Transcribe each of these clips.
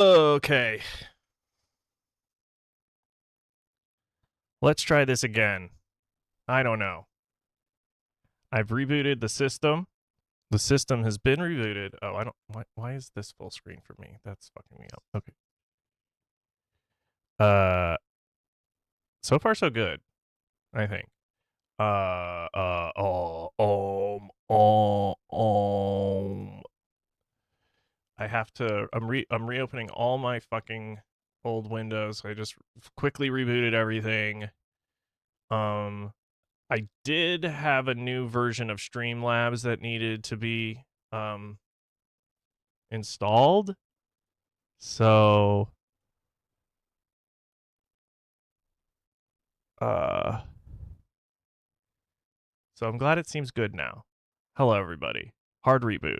Okay. Let's try this again. I don't know. I've rebooted the system. The system has been rebooted. Oh, I don't. Why is this full screen for me? That's fucking me up. Okay. Uh, so far so good. I think. I have to. I'm reopening all my fucking old windows. I just quickly rebooted everything. Um, I did have a new version of Streamlabs that needed to be um installed. So uh so I'm glad it seems good now. Hello everybody. Hard reboot.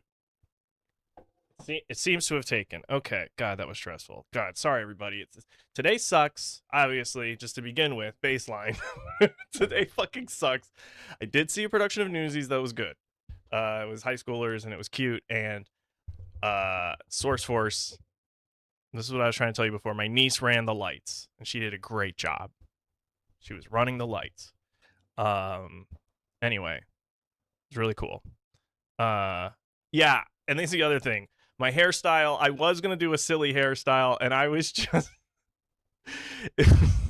See, it seems to have taken. Okay. God, that was stressful. God, sorry everybody. Today sucks, obviously, just to begin with, baseline. Today fucking sucks. I did see a production of Newsies that was good. It was high schoolers and it was cute, and Source Force. This is what I was trying to tell you before. My niece ran the lights, and she did a great job. She was running the lights. Um, anyway, it was really cool. Yeah, and this is the other thing. My hairstyle. I was gonna do a silly hairstyle, and I was just.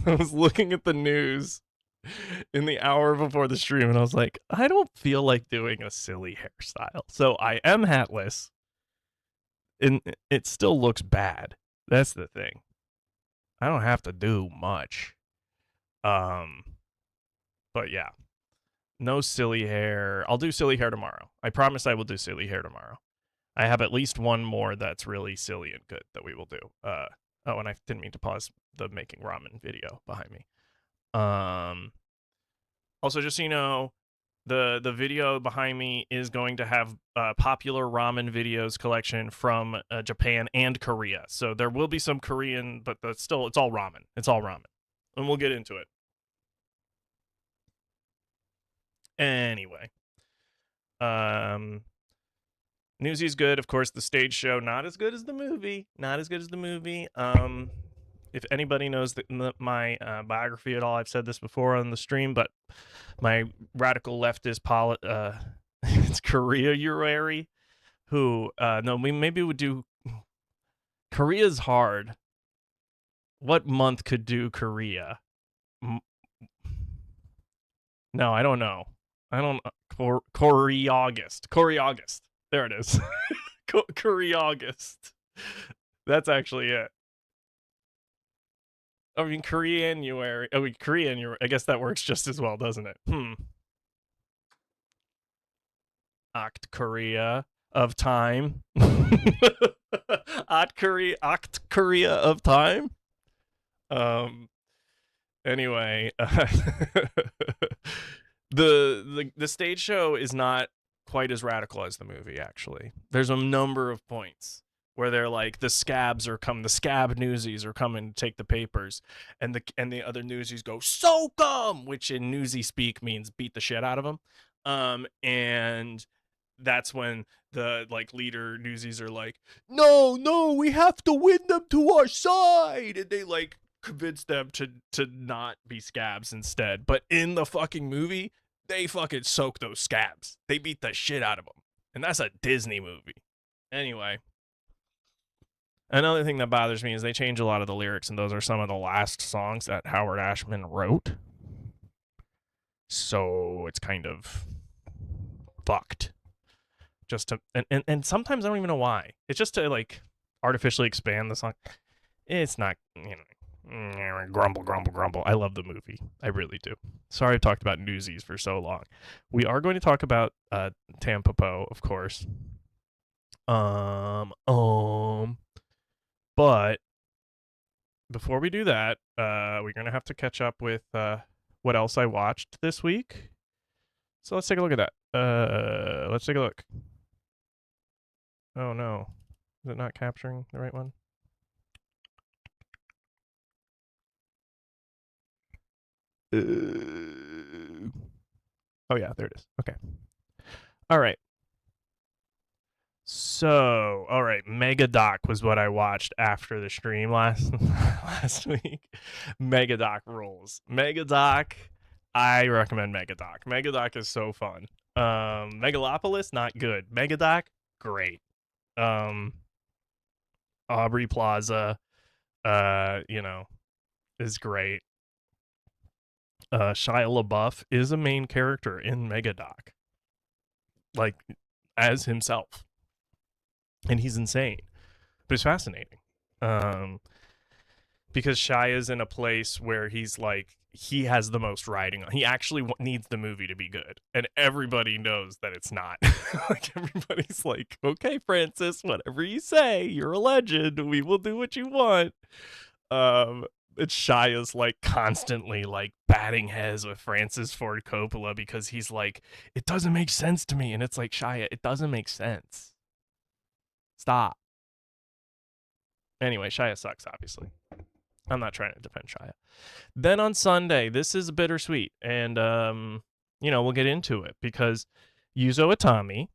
I was looking at the news in the hour before the stream, and I was like, I don't feel like doing a silly hairstyle, so I am hatless, and it still looks bad. That's the thing. I don't have to do much. Um, but yeah, no silly hair. I'll do silly hair tomorrow. I promise I will do silly hair tomorrow. I have at least one more that's really silly and good that we will do. Oh, and I didn't mean to pause the making ramen video behind me. Um, Also, just so you know, the video behind me is going to have popular ramen videos collection from Japan and Korea. So there will be some Korean, but still, it's all ramen. It's all ramen, and we'll get into it. Anyway, um, Newsy's good. Of course, the stage show not as good as the movie. Not as good as the movie. If anybody knows my biography at all, I've said this before on the stream, but my radical leftist it's Koreauary, who no, we maybe would do Korea's hard. What month could do Korea? No, I don't know. I don't Corey August. Corey August. There it is. Corey August. That's actually it. I mean, Koreanuary. I mean, Korean. I guess that works just as well, doesn't it? Oct Korea of time. Oct Korea of time. Um. Anyway, the stage show is not quite as radical as the movie. Actually, there's a number of points where they're like the scab newsies are coming to take the papers, and the other newsies go soak 'em, which in newsy speak means beat the shit out of them. And that's when the like leader newsies are like, no, we have to win them to our side, and they like convince them to not be scabs instead. But in the fucking movie, they fucking soak those scabs. They beat the shit out of them, and that's a Disney movie. Anyway, another thing that bothers me is they change a lot of the lyrics, and those are some of the last songs that Howard Ashman wrote. So it's kind of fucked. Just to and sometimes I don't even know why. It's just to like artificially expand the song. It's not, grumble, grumble, grumble. I love the movie. I really do. Sorry I've talked about Newsies for so long. We are going to talk about TAMPOPO, of course. But before we do that, we're gonna have to catch up with what else I watched this week. So let's take a look at that. Let's take a look. Oh no, is it not capturing the right one? Oh yeah, there it is. Okay. All right. So, all right, Megadoc was what I watched after the stream last last week. Megadoc rules. Megadoc, I recommend Megadoc. Megadoc is so fun. Megalopolis, not good. Megadoc, great. Um, Aubrey Plaza, you know, is great. Shia LaBeouf is a main character in Megadoc, like as himself, and he's insane, but it's fascinating. Um, because Shia's in a place where he's like he has the most riding on. He actually needs the movie to be good, and everybody knows that it's not. Like everybody's like, "Okay, Francis, whatever you say, you're a legend. We will do what you want." It's Shia's like constantly like batting heads with Francis Ford Coppola because he's like, "It doesn't make sense to me," and it's like, Shia, it doesn't make sense. Stop. Anyway, Shia sucks, obviously. I'm not trying to defend Shia. Then on Sunday, this is bittersweet, and we'll get into it because Yuzo Itami,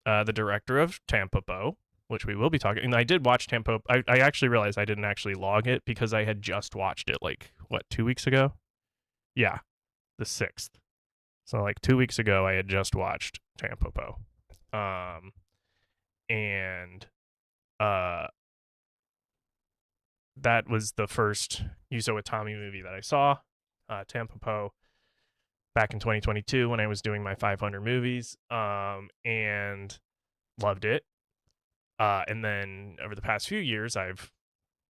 the director of Tampopo, which we will be talking. And I did watch Tampopo. I actually realized I didn't actually log it because I had just watched it 2 weeks ago. Yeah, the 6th. So 2 weeks ago, I had just watched Tampopo, and that was the first Yuzo Itami movie that I saw, Tampopo, back in 2022 when I was doing my 500 movies, and loved it. And then over the past few years, I've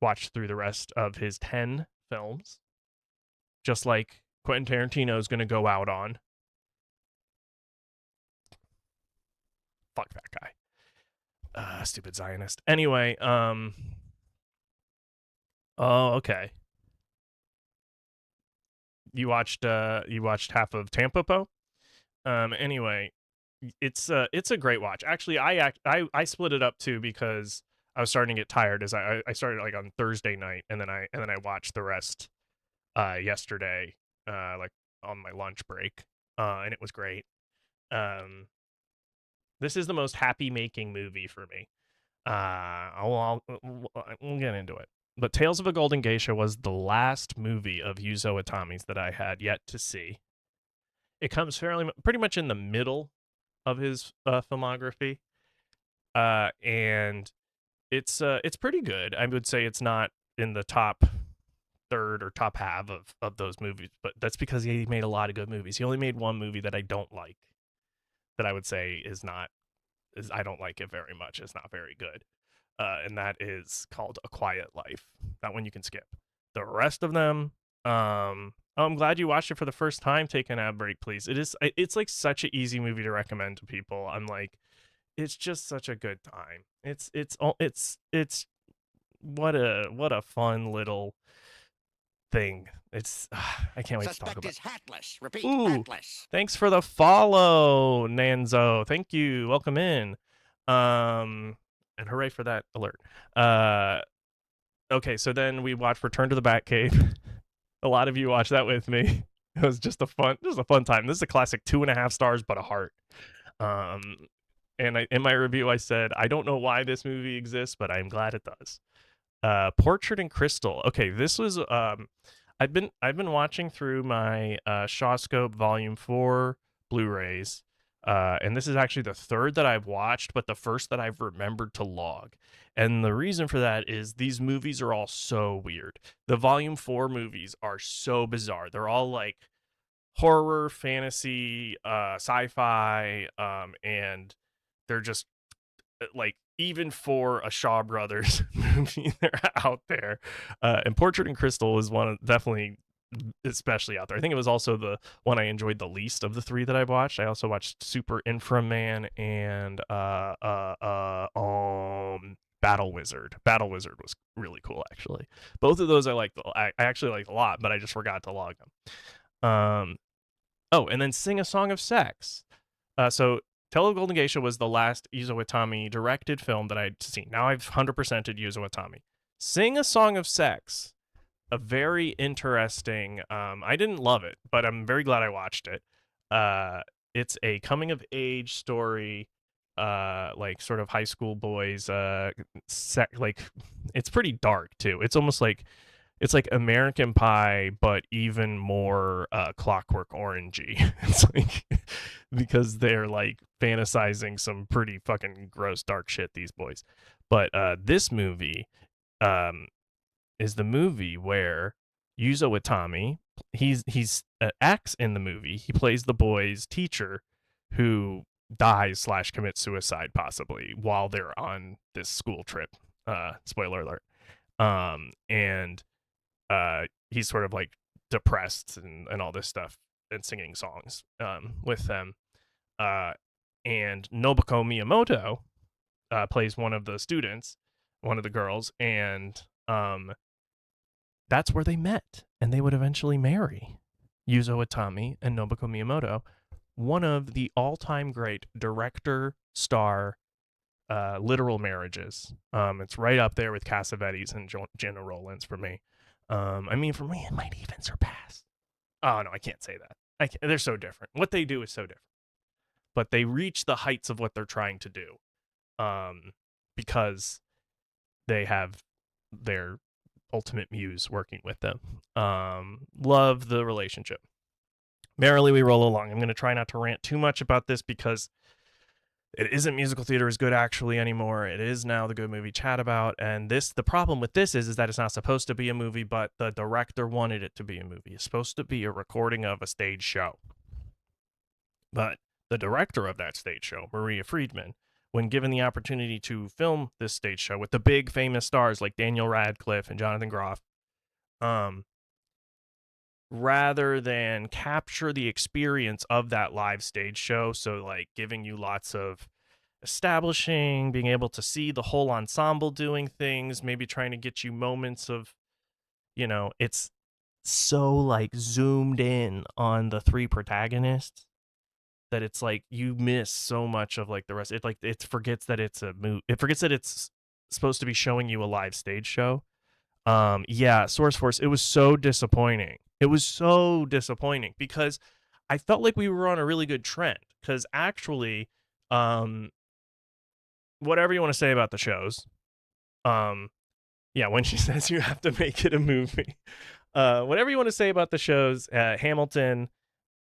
watched through the rest of his 10 films, just like Quentin Tarantino is going to go out on. Fuck that guy. Stupid Zionist. Anyway, oh, okay. You watched half of Tampopo? Anyway, it's a great watch. Actually, I split it up too because I was starting to get tired as I started on Thursday night and then I watched the rest yesterday on my lunch break. And it was great. This is the most happy making movie for me. We'll get into it. But Tales of a Golden Geisha was the last movie of Yuzo Itami's that I had yet to see. It comes pretty much in the middle of his filmography, and it's pretty good. I would say it's not in the top third or top half of those movies, but that's because he made a lot of good movies. He only made one movie that I don't like, that I would say I don't like it very much. It's not very good, and that is called A Quiet Life. That one you can skip. The rest of them, I'm glad you watched it for the first time. Take an ad break, please. It's like such an easy movie to recommend to people. I'm like, it's just such a good time. It's what a fun little thing. It's I can't wait to talk about. Suspect is hatless. Repeat, Ooh, hatless. thanks for the follow, Nanzo. Thank you. Welcome in. And hooray for that alert. Okay, so then we watched Return to the Batcave. A lot of you watched that with me. It was just a fun time. This is a classic 2.5 stars, but a heart. And in my review, I said I don't know why this movie exists, but I'm glad it does. Portrait in Crystal. Okay, this was I've been watching through my Shawscope Volume 4 Blu-rays, and this is actually the third that I've watched, but the first that I've remembered to log. And the reason for that is these movies are all so weird. The Volume 4 movies are so bizarre. They're all like horror, fantasy, sci-fi, and they're just like, even for a Shaw Brothers movie, they're out there. And Portrait in Crystal is one of definitely especially out there. I think it was also the one I enjoyed the least of the three that I've watched. I also watched Super Inframan and Battle Wizard. Battle Wizard was really cool, actually. Both of those I actually liked a lot, but I just forgot to log them. And then Sing a Song of Sex. So Tale of Golden Geisha was the last Yuzo Itami directed film that I'd seen. Now I've 100%ed Yuzo Itami. Sing a Song of Sex, a very interesting. I didn't love it, but I'm very glad I watched it. It's a coming of age story like sort of high school boys like it's pretty dark too. It's almost like it's like American Pie, but even more Clockwork Orangey. It's like because they're like fantasizing some pretty fucking gross, dark shit. These boys, but this movie um, is the movie where Yuzo Itami, he's acts in the movie. He plays the boy's teacher, who dies slash commits suicide possibly while they're on this school trip. Spoiler alert. And he's sort of like depressed and all this stuff and singing songs with them. Uh, and Nobuko Miyamoto plays one of the students, one of the girls, and that's where they met, and they would eventually marry. Yuzo Itami and Nobuko Miyamoto, one of the all-time great director star literal marriages. It's right up there with Cassavetes and Gina Rowlands for me. I mean, for me, it might even surpass. Oh no, I can't say that. They're so different. What they do is so different, but they reach the heights of what they're trying to do, because they have their ultimate muse working with them. Love the relationship. Merrily we roll along. I'm going to try not to rant too much about this because it isn't musical theater as good actually anymore. It is now the Good Movie Chat About, and the problem with this is that it's not supposed to be a movie, but the director wanted it to be a movie. It's supposed to be a recording of a stage show. But the director of that stage show, Maria Friedman, when given the opportunity to film this stage show with the big famous stars like Daniel Radcliffe and Jonathan Groff, rather than capture the experience of that live stage show, so like giving you lots of establishing, being able to see the whole ensemble doing things, maybe trying to get you moments of, it's so like zoomed in on the three protagonists that it's like you miss so much of like the rest. It forgets that it's a movie. It forgets that it's supposed to be showing you a live stage show. Yeah, Source Force, it was so disappointing. It was so disappointing because I felt like we were on a really good trend, because actually, whatever you want to say about the shows, yeah, when she says you have to make it a movie, whatever you want to say about the shows, Hamilton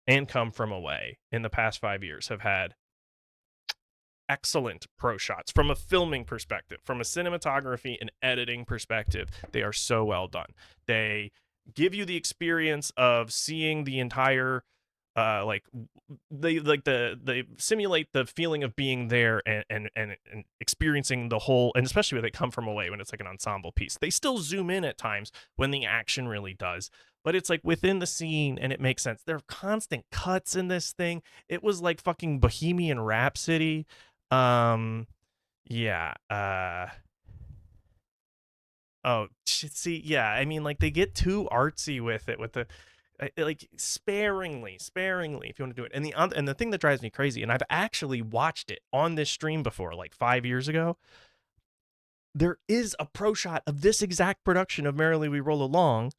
and Come From Away in the past 5 years have had excellent pro shots from a filming perspective, from a cinematography and editing perspective. They are so well done. They give you the experience of seeing the entire they simulate the feeling of being there and experiencing the whole, and especially when they Come From Away, when it's like an ensemble piece. They still zoom in at times when the action really does, but it's like within the scene and it makes sense. There are constant cuts in this thing. It was like fucking Bohemian Rhapsody. Yeah. Oh, see, yeah. I mean, like they get too artsy with it, with the like sparingly, if you want to do it. And the thing that drives me crazy, and I've actually watched it on this stream before, like 5 years ago. There is a pro shot of this exact production of Merrily We Roll Along,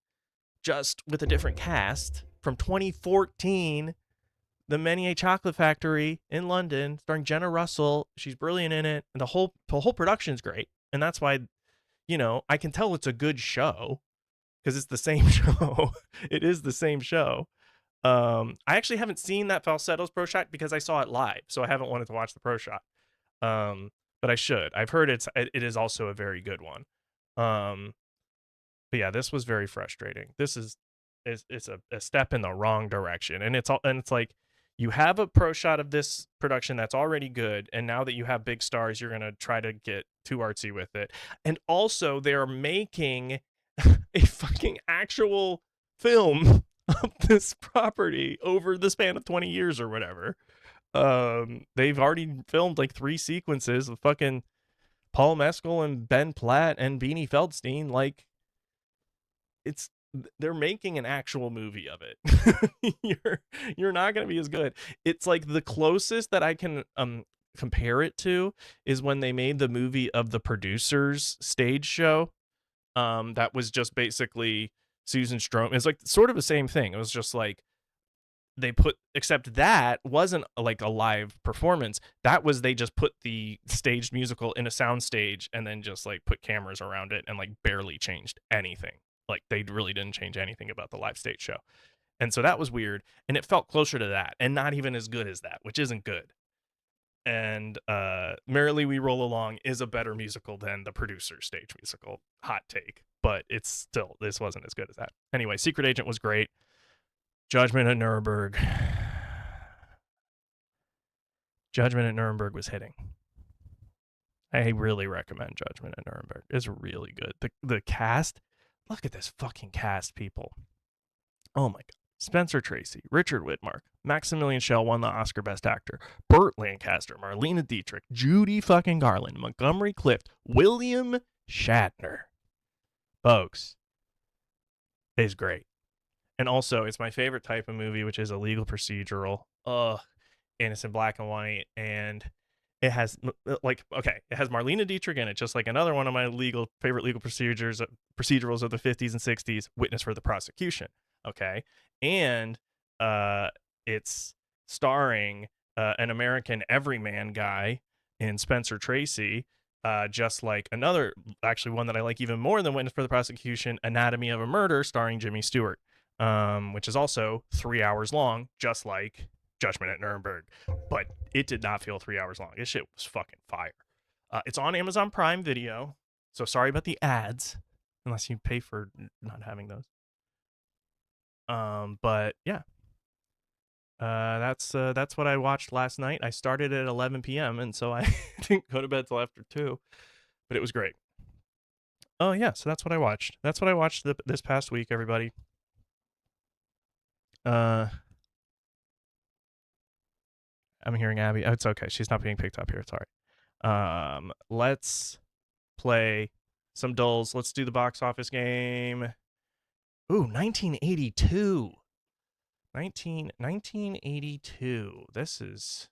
just with a different cast, from 2014. The Menier Chocolate Factory in London, starring Jenna Russell. She's brilliant in it, and the whole production's great. And that's why, I can tell it's a good show because it's the same show. It is the same show. I actually haven't seen that Falsetto's pro shot because I saw it live, so I haven't wanted to watch the pro shot. But I should. I've heard it is also a very good one. But yeah, this was very frustrating. This is it's a step in the wrong direction, and it's like, you have a pro shot of this production that's already good, and now that you have big stars, you're gonna try to get too artsy with it. And also, they're making a fucking actual film of this property over the span of 20 years or whatever. They've already filmed like 3 sequences of fucking Paul Mescal and Ben Platt and Beanie Feldstein. Like, they're making an actual movie of it. you're not going to be as good. It's like the closest that I can compare it to is when they made the movie of The Producers stage show. That was just basically Susan Stroman. It's like sort of the same thing. It was just like they put, except that wasn't like a live performance. That was, they just put the staged musical in a sound stage and then just like put cameras around it and like barely changed anything. Like they really didn't change anything about the live stage show. And so that was weird, and it felt closer to that and not even as good as that, which isn't good. And Merrily We Roll Along is a better musical than the producer's stage musical. Hot take, but it's still, this wasn't as good as that. Anyway, Secret Agent was great. Judgment at Nuremberg. Judgment at Nuremberg was hitting. I really recommend Judgment at Nuremberg. It's really good. The cast, look at this fucking cast, people. Oh my god. Spencer Tracy, Richard Widmark, Maximilian Schell won the Oscar Best Actor, Burt Lancaster, Marlene Dietrich, Judy fucking Garland, Montgomery Clift, William Shatner. Folks, is great. And also, it's my favorite type of movie, which is a legal procedural. And it's in black and white, and it has like, okay, it has Marlene Dietrich in it, just like another one of my favorite legal procedurals of the 50s and 60s, Witness for the Prosecution. Okay, and it's starring an American everyman guy in Spencer Tracy, just like another, actually one that I like even more than Witness for the Prosecution, Anatomy of a Murder, starring Jimmy Stewart, which is also 3 hours long, just like Judgment at Nuremberg, but it did not feel 3 hours long. This shit was fucking fire. It's on Amazon Prime Video, so sorry about the ads, unless you pay for not having those. But yeah, that's what I watched last night. I started at 11 p.m. and so I didn't go to bed till after 2, but it was great. Oh yeah, so that's what I watched. That's what I watched this past week, everybody. I'm hearing Abby. Oh, it's okay. She's not being picked up here. Sorry. Let's play some dulls. Let's do the box office game. Ooh, 1982. 1982. This is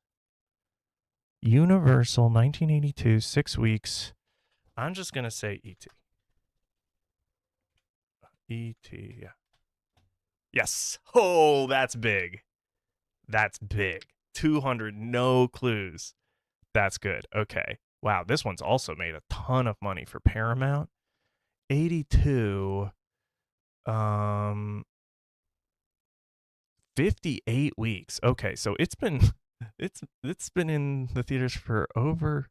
Universal 1982, 6 weeks. I'm just going to say E.T. E.T., yeah. Yes. Oh, that's big. That's big. 200, no clues. That's good. Okay. Wow, this one's also made a ton of money for Paramount. 82. 58 weeks. Okay, so it's been it's been in the theaters for over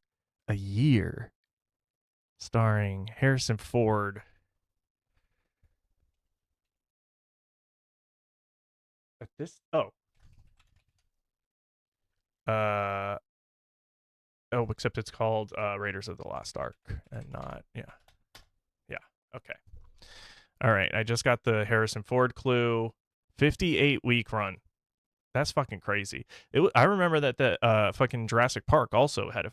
a year. Starring Harrison Ford. This uh except it's called Raiders of the Lost Ark and not, yeah. Yeah. Okay. All right, I just got the Harrison Ford clue. 58-week run. That's fucking crazy. I remember that the fucking Jurassic Park also had a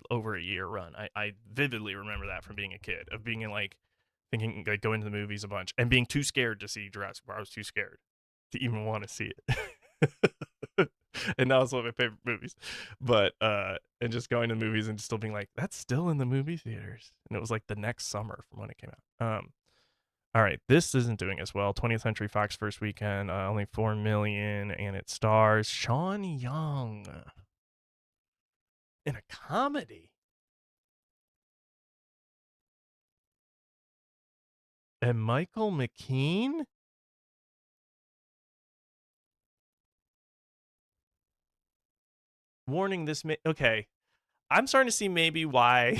over a year run. I vividly remember that from being a kid, of being in like thinking like going to the movies a bunch and being too scared to see Jurassic Park. I was too scared to even want to see it. And now it's one of my favorite movies. But and just going to the movies and still being like, that's still in the movie theaters. And it was like the next summer from when it came out. All right, this isn't doing as well. 20th Century Fox first weekend, only 4 million, and it stars Sean Young in a comedy. And Michael McKean? Warning, this may... Okay, I'm starting to see maybe why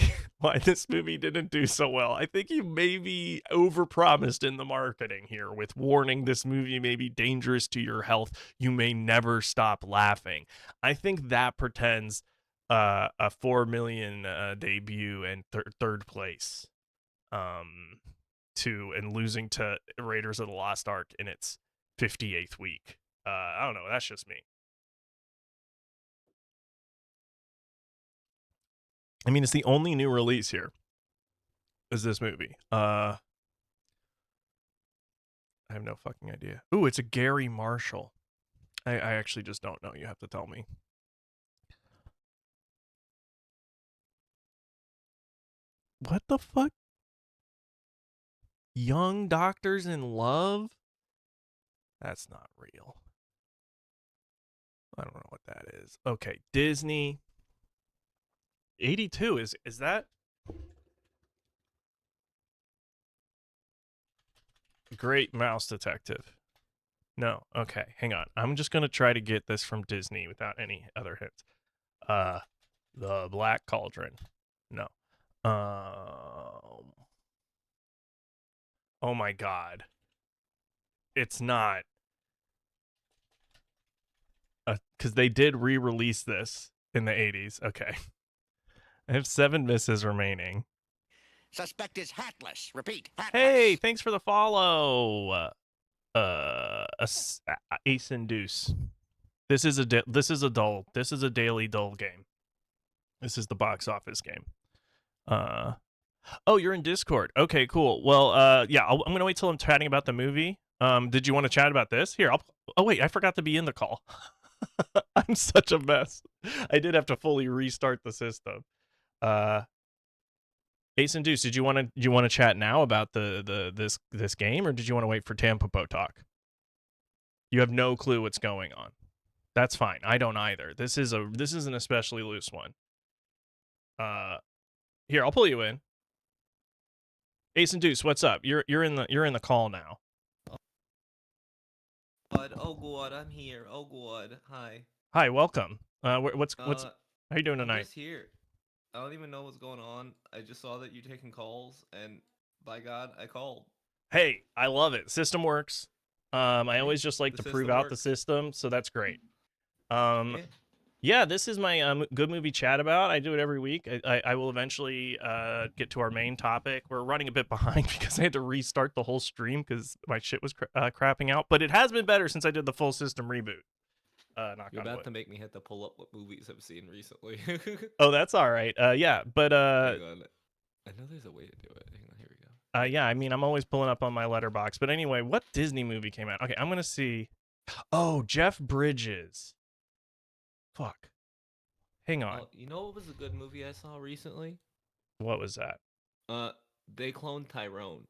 this movie didn't do so well. I think you maybe overpromised in the marketing here with warning, this movie may be dangerous to your health. You may never stop laughing. I think that pretends a 4 million debut and third place and losing to Raiders of the Lost Ark in its 58th week. I don't know. That's just me. I mean, it's the only new release here is this movie. I have no fucking idea. Ooh, it's a Gary Marshall. I actually just don't know. You have to tell me. What the fuck? Young Doctors in Love? That's not real. I don't know what that is. Okay, Disney 82 is that Great Mouse Detective? No. Okay, hang on. I'm just gonna try to get this from Disney without any other hits. Uh, The Black Cauldron. No. Um. Oh my God. It's not. Because they did re-release this in the 80s. Okay. I have 7 misses remaining. Suspect is hatless. Repeat, Hey, hatless. thanks for the follow. Ace and Deuce. This is a daily dull game. This is the box office game. Uh Oh, you're in Discord. Okay, cool. Well, yeah, I'm gonna wait till I'm chatting about the movie. Did you want to chat about this? Here, I'll. Oh wait, I forgot to be in the call. I'm such a mess. I did have to fully restart the system. Uh, Ace and Deuce, did you want to chat now about this game, or did you want to wait for Tampopo talk? You have no clue what's going on. That's fine. I don't either. This is an especially loose one. Uh, Here, I'll pull you in. Ace and Deuce, what's up? You're in the call now. God, oh God, I'm here. Oh God, hi. Hi, welcome. What's Uh, how you doing I'm tonight? just here. I don't even know what's going on. I just saw that you're taking calls, and by God, I called. Hey, I love it. System works. I Yeah, always just like the to prove system out the works. system, so that's great. Um, Yeah, yeah, this is my good movie chat about. I do it every week. I will eventually get to our main topic. We're running a bit behind because I had to restart the whole stream because my shit was crapping out. But it has been better since I did the full system reboot. Knock you're on about wood. to make me have to pull up what movies I've seen recently. Oh, that's all right. Yeah, but Hang on. I know there's a way to do it. Hang on, here we go. yeah. I mean, I'm always pulling up on my letterbox. But anyway, what Disney movie came out? Okay, I'm gonna see. Oh, Jeff Bridges. Fuck. Hang on. You know what was a good movie I saw recently? What was that? Uh, they cloned Tyrone.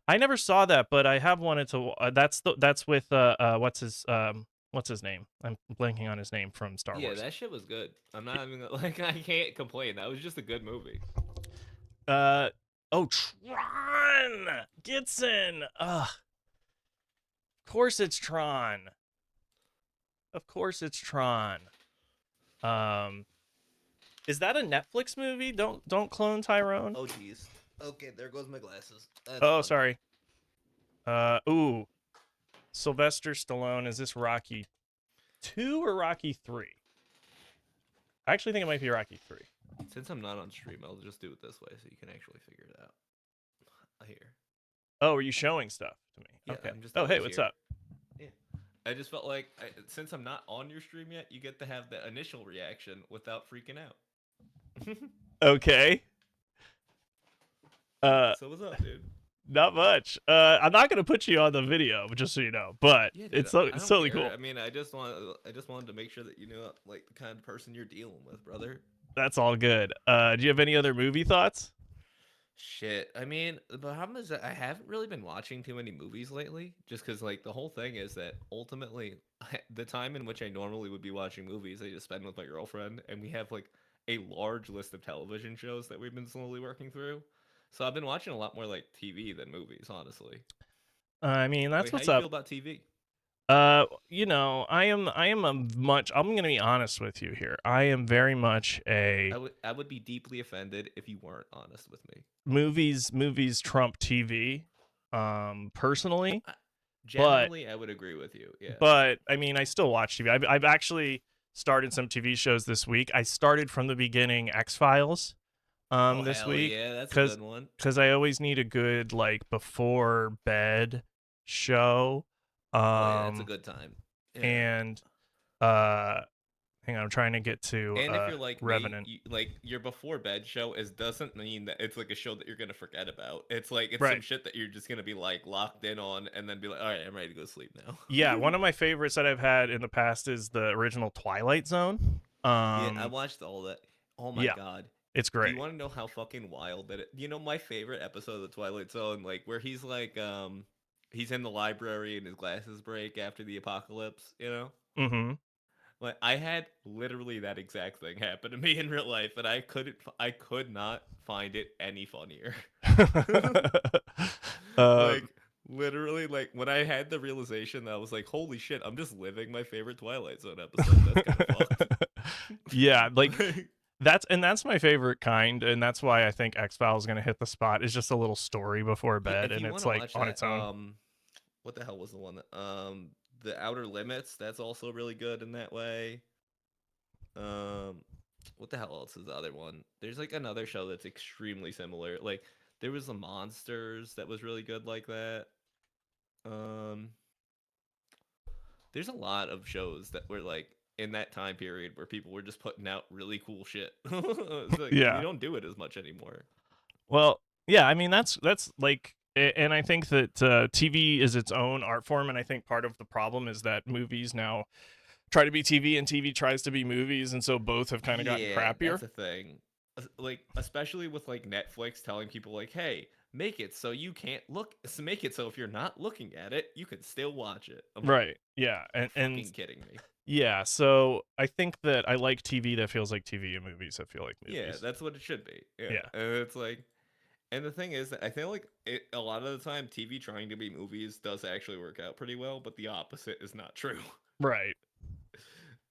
I never saw that, but I have wanted to. That's with what's his name? I'm blanking on his name from Star Yeah, Wars. that shit was good. I'm not even like I can't complain. That was just a good movie. Uh oh, Tron Gitson. Of course it's Tron. Of course it's Tron. Um, is that a Netflix movie? Don't clone Tyrone. Oh jeez. Okay, there goes my glasses. That's Oh, fun. sorry. Ooh, Sylvester Stallone. Is this Rocky 2 or Rocky 3? I actually think it might be Rocky 3. Since I'm not on stream, I'll just do it this way so you can actually figure it out. Here. Oh, are you showing stuff to me? Yeah, Okay. I'm just Oh, hey, always what's here. up? Yeah. I just felt like since I'm not on your stream yet, you get to have the initial reaction without freaking out. Okay. Uh, So what's up, dude? Not much. I'm not gonna put you on the video, just so you know, but Yeah, dude. it's I it's don't totally care. cool. I mean, I just wanted to make sure that you know like the kind of person you're dealing with, brother. That's all good. Do you have any other movie thoughts? Shit. I mean, the problem is that I haven't really been watching too many movies lately, just because like the whole thing is that ultimately the time in which I normally would be watching movies, I just spend with my girlfriend, and we have like a large list of television shows that we've been slowly working through. So I've been watching a lot more like TV than movies, honestly. I mean, that's Wait, how what's you up. feel about TV? I am a much. I'm gonna be honest with you here. I am very much a I would be deeply offended if you weren't honest with me. movies trump TV, personally, I, but generally, I would agree with you. Yeah. I mean, I still watch TV. I've actually started some TV shows this week. I started from the beginning X Files Oh this hell week yeah, that's a because good one. I always need a good like before bed show. Oh yeah, that's a Um good time. Yeah. and uh hang on, I'm trying to get to And if you're like me, Revenant. like your before bed show is doesn't mean that it's like a show that you're gonna forget about. It's like it's some Right. shit that you're just gonna be like locked in on, and then be like, all right, I'm ready to go to sleep now. Yeah, one of my favorites that I've had in the past is the original Twilight Zone. Yeah, I watched all that. Oh my Yeah, god. it's Do you great. want to know how fucking wild that it? You know my favorite episode of the Twilight Zone, like where he's like, he's in the library and his glasses break after the apocalypse. You know, Mhm. Like I had literally that exact thing happen to me in real life, and I could not find it any funnier. um, Like literally, like when I had the realization that I was like, holy shit, I'm just living my favorite Twilight Zone episode. That's kind of fucked. yeah, like Like, that's my favorite kind, and that's why I think X-Files is gonna hit the spot. It's just a little story before yeah, bed, if and you want it's to like watch on that, its own. what the hell was the one that The Outer Limits? That's also really good in that way. Um, what the hell else is the other one? There's like another show that's extremely similar. Like there was the Monsters that was really good like that. Um, there's a lot of shows that were like in that time period where people were just putting out really cool shit. It's like we Yeah. don't do it as much anymore. Well, yeah, I mean that's like and I think that TV is its own art form, and I think part of the problem is that movies now try to be TV and TV tries to be movies, and so both have kind of gotten Yeah, crappier. that's a thing. Like especially with like Netflix telling people like, "Hey, make it so you can't look. Make it so if you're not looking at it, you can still watch it." I'm like, Right. Yeah. "You're And fucking kidding me." yeah, so I think that I like TV that feels like TV and movies that feel like Yeah, movies. that's what it should be. Yeah, Yeah. and it's like, and the thing is that I feel like a lot of the time TV trying to be movies does actually work out pretty well, but the opposite is not true. Right.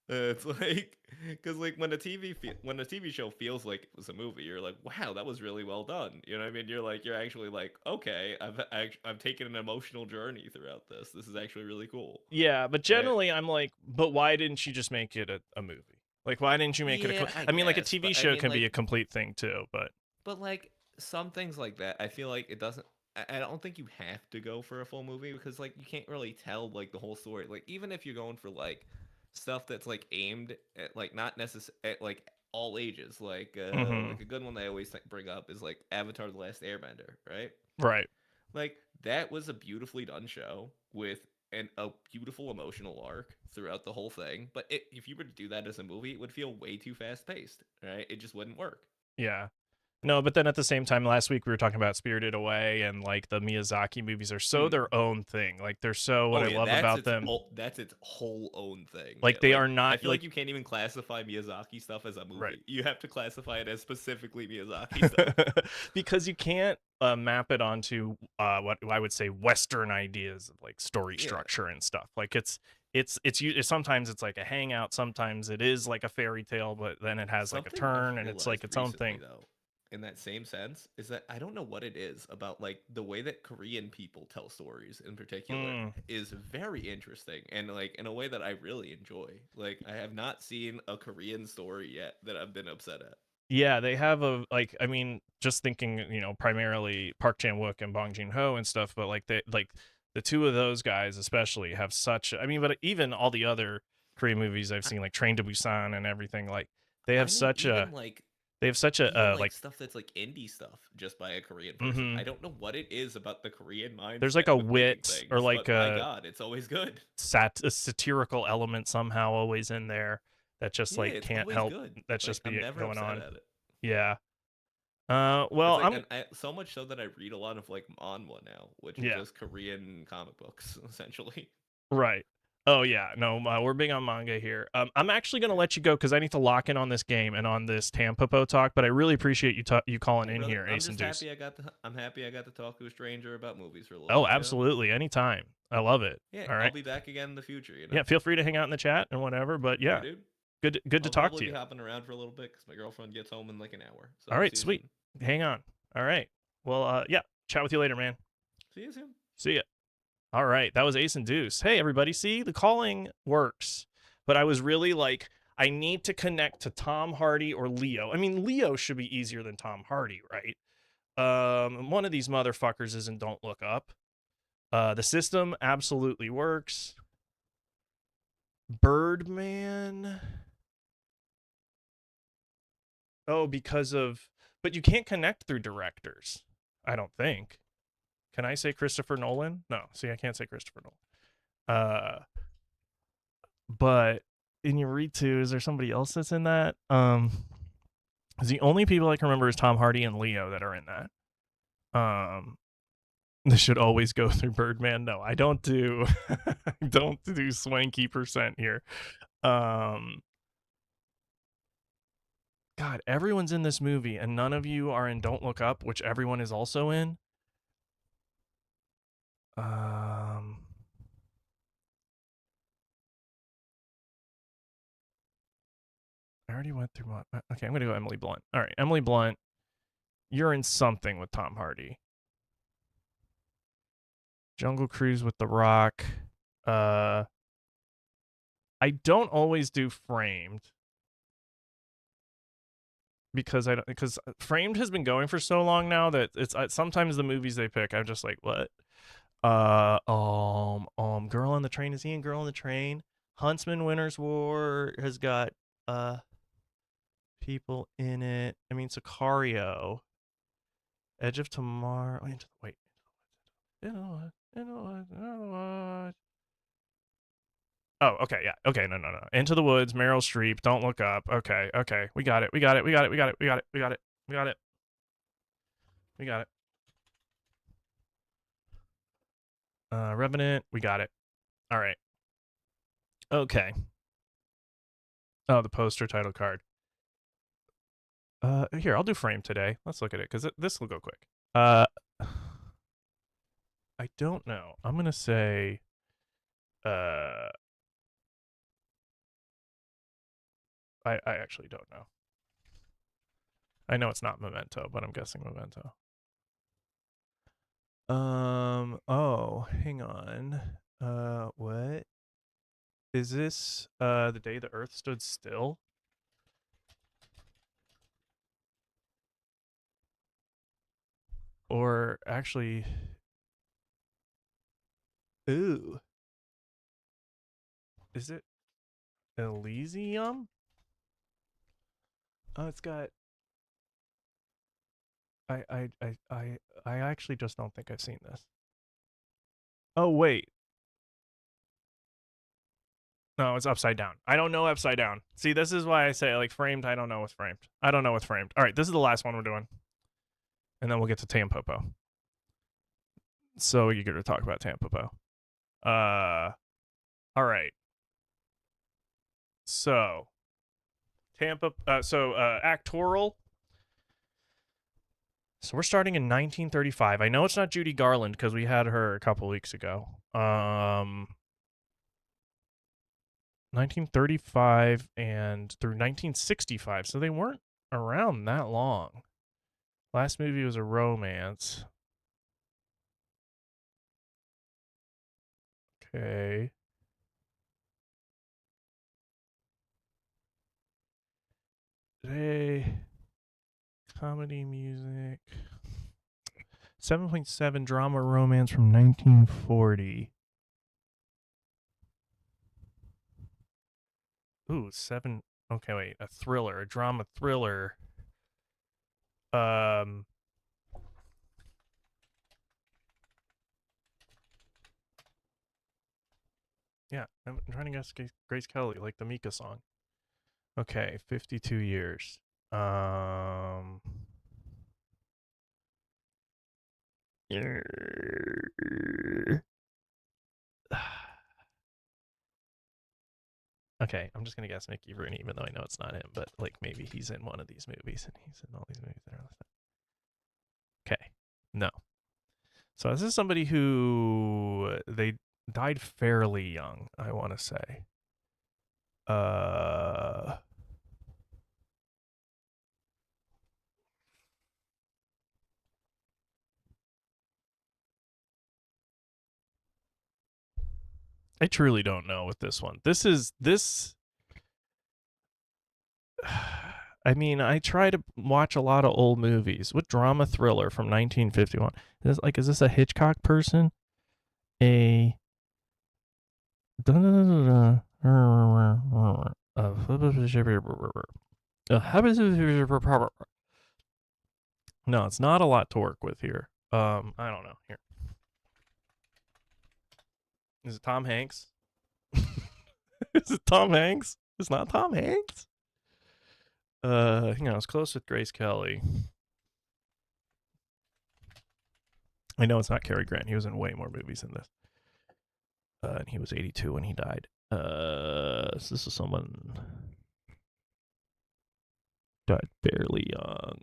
It's like, because like when a TV show feels like it was a movie, you're like, wow, that was really well done. You know what I mean? You're actually like, okay, I've taken an emotional journey throughout this. This is actually really cool. Yeah, but Right? generally I'm like, but why didn't you just make it a movie? Like why didn't you make it Yeah, I I mean like a guess, TV but I show mean, can be a like, complete thing too, but like some things like that, I feel like it doesn't. I don't think you have to go for a full movie because like you can't really tell like the whole story. Like even if you're going for like stuff that's like aimed at like not necessarily at like all ages, mhm. like a good one that I always bring up is like Avatar: The Last Airbender, right? Right. Like that was a beautifully done show with a beautiful emotional arc throughout the whole thing. But if you were to do that as a movie, it would feel way too fast paced, right? It just wouldn't work. Yeah. No, but then at the same time, last week we were talking about Spirited Away, and like the Miyazaki movies are so Hmm. their own thing. Like they're so what Oh I yeah, love about them. that's its whole own thing. Yeah, Like they like are I not feel like like you can't even classify Miyazaki stuff as a right. movie. You have to classify it as specifically Miyazaki stuff. Because you can't map it onto what I would say Western ideas of like story Yeah, structure and stuff. Like sometimes it's like a hangout, sometimes it is like a fairy tale, but then it has like a something I've turn and it's like realized its own recently thing. though, in that same sense, is that I don't know what it is about like the way that Korean people tell stories in particular Mm. is very interesting and like in a way that I really enjoy. Like I have not seen a Korean story yet that I've been upset at. Yeah, they have a like I mean, just thinking, primarily Park Chan-wook and Bong Joon-ho and stuff, but like the two of those guys especially have such I mean, but even all the other Korean movies I've I, seen like Train to Busan and everything like they have I mean such a they have such even a like like stuff that's like indie stuff just by a Korean person. I mhm. don't know what it is about the Korean There's like mindset a with making wit or things, like but my God, it's always good. a satirical element somehow always in there that just Yeah, like it's can't always help good. that's Like just I'm be never going upset on. at it. Yeah. It's Well, like, I'm so much so that I read a lot of like manhwa now, which is yeah. just Korean comic books essentially. Right. Oh yeah, no, we're big on manga here. I'm actually gonna Yeah. let you go because I need to lock in on this game and on this TAMPOPO talk. But I really appreciate you calling Hey in brother, here, Ace and Deuce. I'm happy I got to talk to a stranger about movies for a little Oh, bit. You know? absolutely, anytime. I love it. Yeah, All I'll right. be back again in the future. You Yeah, know? feel free to hang out in the chat and whatever. But Yeah, yeah, dude. good to I'll talk probably to be you. hopping around for a little bit because my girlfriend gets home in like an hour. So All I'll right, see you sweet. soon. Hang on. All right. Well, yeah, chat with you later, man. See you soon. See ya. All right, that was Ace and Deuce. Hey, everybody, see the calling works, but I was really like, I need to connect to Tom Hardy or Leo. I mean, Leo should be easier than Tom Hardy, right? One of these motherfuckers is in Don't Look Up. The system absolutely works. Birdman. Oh, but you can't connect through directors. I don't think. Can I say Christopher Nolan? No. See, I can't say Christopher Nolan. But in Yuritu, is there somebody else that's in that? The only people I can remember is Tom Hardy and Leo that are in that. This should always go through Birdman. No, I don't do I don't do swanky percent here. God, everyone's in this movie, and none of you are in Don't Look Up, which everyone is also in. I already went through my. Okay, I'm gonna go Emily Blunt. All right, Emily Blunt, you're in something with Tom Hardy. Jungle Cruise with The Rock. I don't always do Framed because Framed has been going for so long now that it's sometimes the movies they pick I'm just like, what? Girl on the Train, is he in Girl on the Train? Huntsman Winter's War has got people in it. I mean, Sicario, Edge of Tomorrow. Wait, you know what? Oh, okay, yeah, okay, no. Into the Woods, Meryl Streep, Don't Look Up. Okay, we got it. We got it. Revenant, we got it. All right. Okay. Oh, the poster title card. Here, I'll do Frame today. Let's look at it because this will go quick. I don't know. I'm gonna say, I actually don't know. I know it's not Memento, but I'm guessing Memento. Oh, hang on. What? Is this The Day the Earth Stood Still? Or actually, ooh. Is it Elysium? Oh, it's got I actually just don't think I've seen this. Oh wait. No, it's Upside Down. I don't know Upside Down. See, this is why I say like Framed. I don't know what's Framed. I don't know what's Framed. All right, this is the last one we're doing, and then we'll get to TAMPOPO. So eager to talk about TAMPOPO. All right. So actoral. So we're starting in 1935. I know it's not Judy Garland because we had her a couple weeks ago. 1935 and through 1965. So they weren't around that long. Last movie was a romance. Okay. Today, comedy music. 7.7 drama romance from 1940. Ooh, 7. Okay, wait. A thriller, a drama thriller. Yeah, I'm trying to guess Grace Kelly, like the Mika song. Okay, 52 years. Okay, I'm just gonna guess Mickey Rooney, even though I know it's not him, but like maybe he's in one of these movies and he's in all these movies that are listed. Okay, no. So this is somebody who they died fairly young, I want to say. I truly don't know with this one. This. I mean, I try to watch a lot of old movies. What drama thriller from 1951? Is this a Hitchcock person? A no, it's not a lot to work with here. I don't know. Here. Is it Tom Hanks? Is it Tom Hanks? It's not Tom Hanks. Hang on, I was close with Grace Kelly. I know it's not Cary Grant. He was in way more movies than this. And he was 82 when he died. This is someone died fairly young.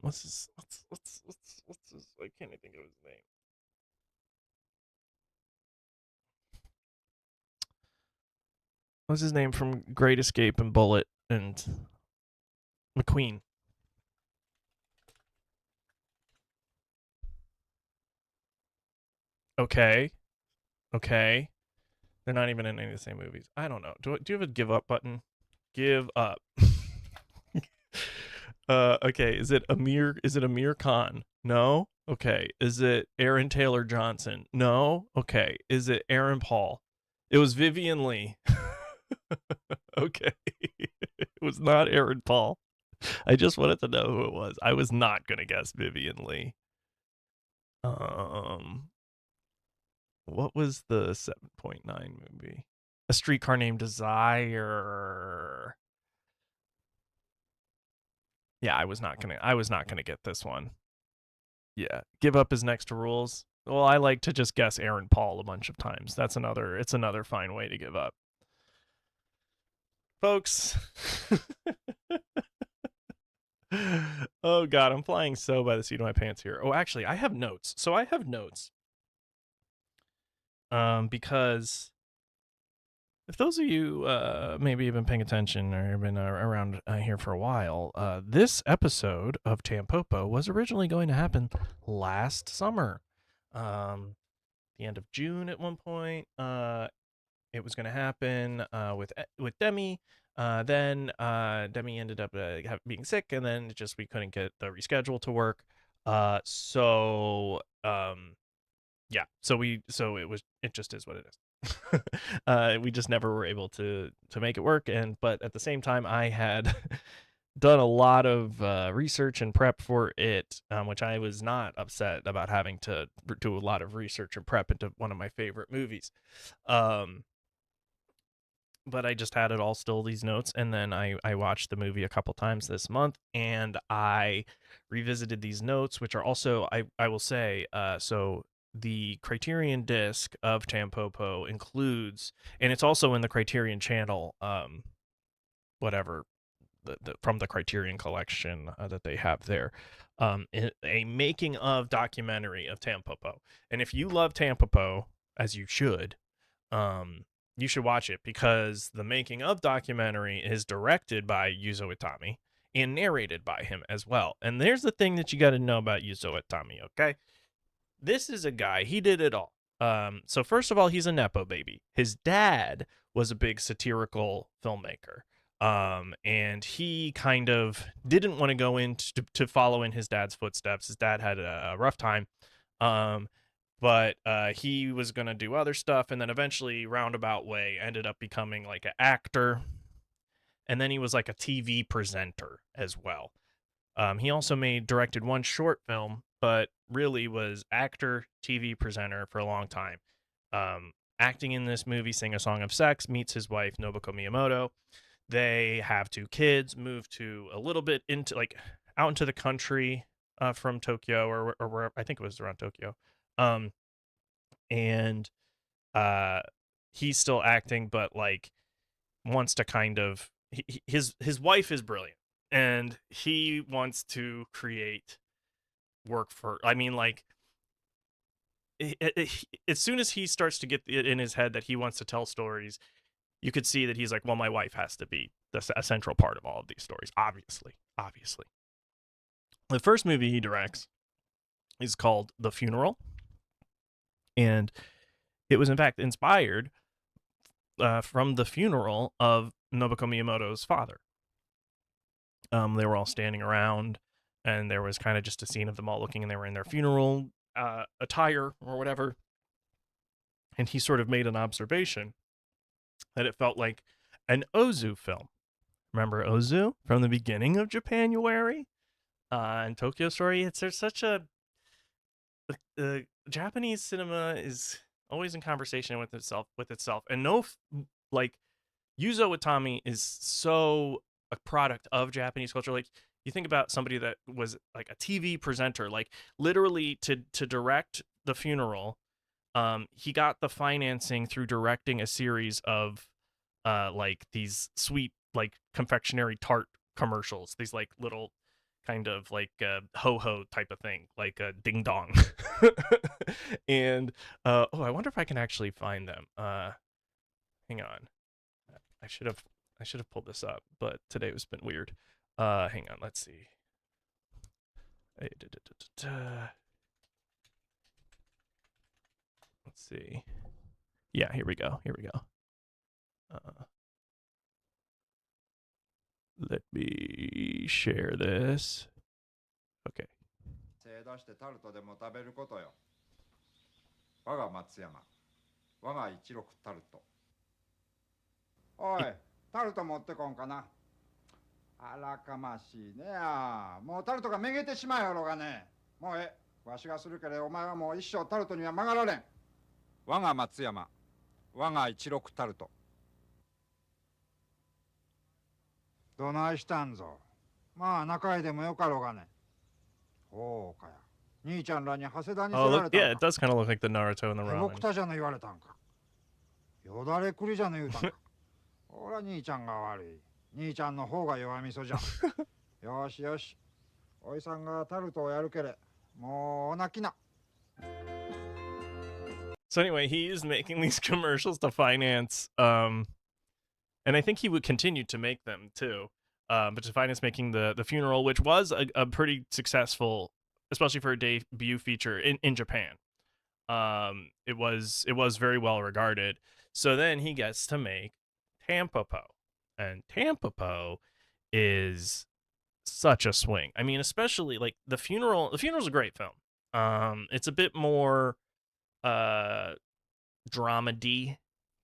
What's his? What's his? I can't even think of his name. What's his name from Great Escape and Bullet and McQueen? Okay, okay. They're not even in any of the same movies. I don't know. Do you have a give up button? Give up. Okay. Is it Amir? Is it Amir Khan? No. Okay. Is it Aaron Taylor Johnson? No. Okay. Is it Aaron Paul? It was Vivian Lee. Okay. It was not Aaron Paul. I just wanted to know who it was. I was not gonna guess Vivian Lee. Um, what was the 7.9 movie? A Streetcar Named Desire. Yeah, I was not gonna get this one. Yeah, give up is next to rules. Well, I like to just guess Aaron Paul a bunch of times. It's another fine way to give up. Folks. Oh god, I'm flying so by the seat of my pants here. Oh, actually, I have notes. So I have notes. Because if those of you maybe have been paying attention or have been around here for a while, this episode of Tampopo was originally going to happen last summer. The end of June at one point. It was going to happen with Demi. Then Demi ended up being sick, and then just we couldn't get the reschedule to work. Yeah, so it just is what it is. We just never were able to make it work, but at the same time I had done a lot of research and prep for it, which I was not upset about having to do a lot of research and prep into one of my favorite movies. But I just had it all still, these notes, and then I watched the movie a couple times this month, and I revisited these notes, which are also, I will say, so the Criterion disc of Tampopo includes, and it's also in the Criterion channel, whatever, from the Criterion collection that they have there, a making of documentary of Tampopo. And if you love Tampopo, as you should, you should watch it, because the making of documentary is directed by Yuzo Itami and narrated by him as well. And there's the thing that you got to know about Yuzo Itami, okay? This is a guy, he did it all. So first of all, he's a nepo baby. His dad was a big satirical filmmaker. And he kind of didn't want to go into to follow in his dad's footsteps. His dad had a rough time. But he was going to do other stuff, and then eventually, roundabout way, ended up becoming like an actor, and then he was like a TV presenter as well. He also directed one short film, but really was actor, TV presenter for a long time. Acting in this movie, Sing a Song of Sex, meets his wife Nobuko Miyamoto. They have 2 kids, move to a little bit into out into the country from Tokyo, or where I think it was around Tokyo. And he's still acting, but wants to kind of his wife is brilliant, and he wants to create work for, I mean, as soon as he starts to get it in his head that he wants to tell stories, you could see that he's like, well, my wife has to be a central part of all of these stories, obviously. The first movie he directs is called The Funeral, and it was in fact inspired from the funeral of Nobuko Miyamoto's father. They were all standing around, and there was kind of just a scene of them all looking, and they were in their funeral attire or whatever. And he sort of made an observation that it felt like an Ozu film. Remember Ozu from the beginning of Japanuary and Tokyo Story? There's such a Japanese cinema is always in conversation with itself, and like Yuzo Itami is so a product of Japanese culture. Like, you think about somebody that was like a TV presenter, like literally to direct the funeral, he got the financing through directing a series of like these sweet like confectionery tart commercials, these like little kind of like ho ho type of thing, like a ding dong. And oh, I wonder if I can actually find them. Hang on. I should have pulled this up, but today has been weird. Hang on, let's see. Let's see. Yeah, here we go. Let me share this. Okay. 精出してタルトでも食べることよ。我が松山、我が一六タルト。おい、タルト持ってこんかな。あらかましいねや。もうタルトがめげてしまうやろがね。もうええ、わしがするけどお前はもう一生タルトには曲がられん。我が松山、我が一六タルト。どないしたんぞ。まあ仲居でもよかろうがね。ほうかや。兄ちゃんらに長谷田に Oh, せられ look, たん yeah, か。 it does kind of look like the Naruto and the ヘボク ramen. タじゃの言われたんか。よだれくりじゃの言うたんか。ほら兄ちゃんが悪い。兄ちゃんの方が弱みそじゃ。よしよし。おいさんがタルトをやるけれ。もうお泣きな。 So anyway, he is making these commercials to finance, and I think he would continue to make them too, but to finance making the funeral, which was a pretty successful, especially for a debut feature in Japan. It was very well regarded. So then he gets to make TAMPOPO, and TAMPOPO is such a swing. I mean, especially like the funeral. The funeral's a great film. It's a bit more dramedy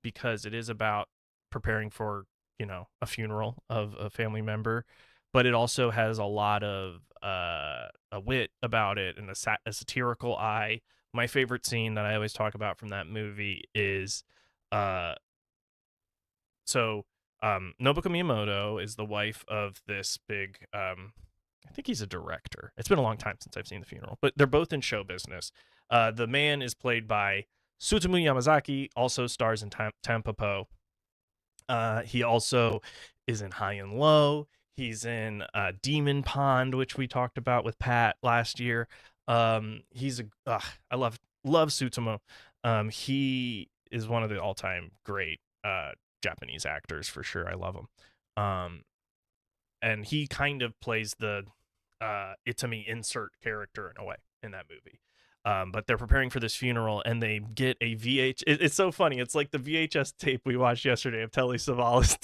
because it is about preparing for, you know, a funeral of a family member, but it also has a lot of a wit about it and a satirical eye. My favorite scene that I always talk about from that movie is Nobuko Miyamoto is the wife of this big I think he's a director. It's been a long time since I've seen The Funeral, but they're both in show business. The man is played by Tsutomu Yamazaki, also stars in Tampopo. He also is in High and Low. He's in Demon Pond, which we talked about with Pat last year. He's I love Tsutomu. He is one of the all-time great Japanese actors for sure. I love him. And he kind of plays the Itami insert character in a way in that movie. But they're preparing for this funeral and they get a it's so funny. It's like the VHS tape we watched yesterday of Telly Savalas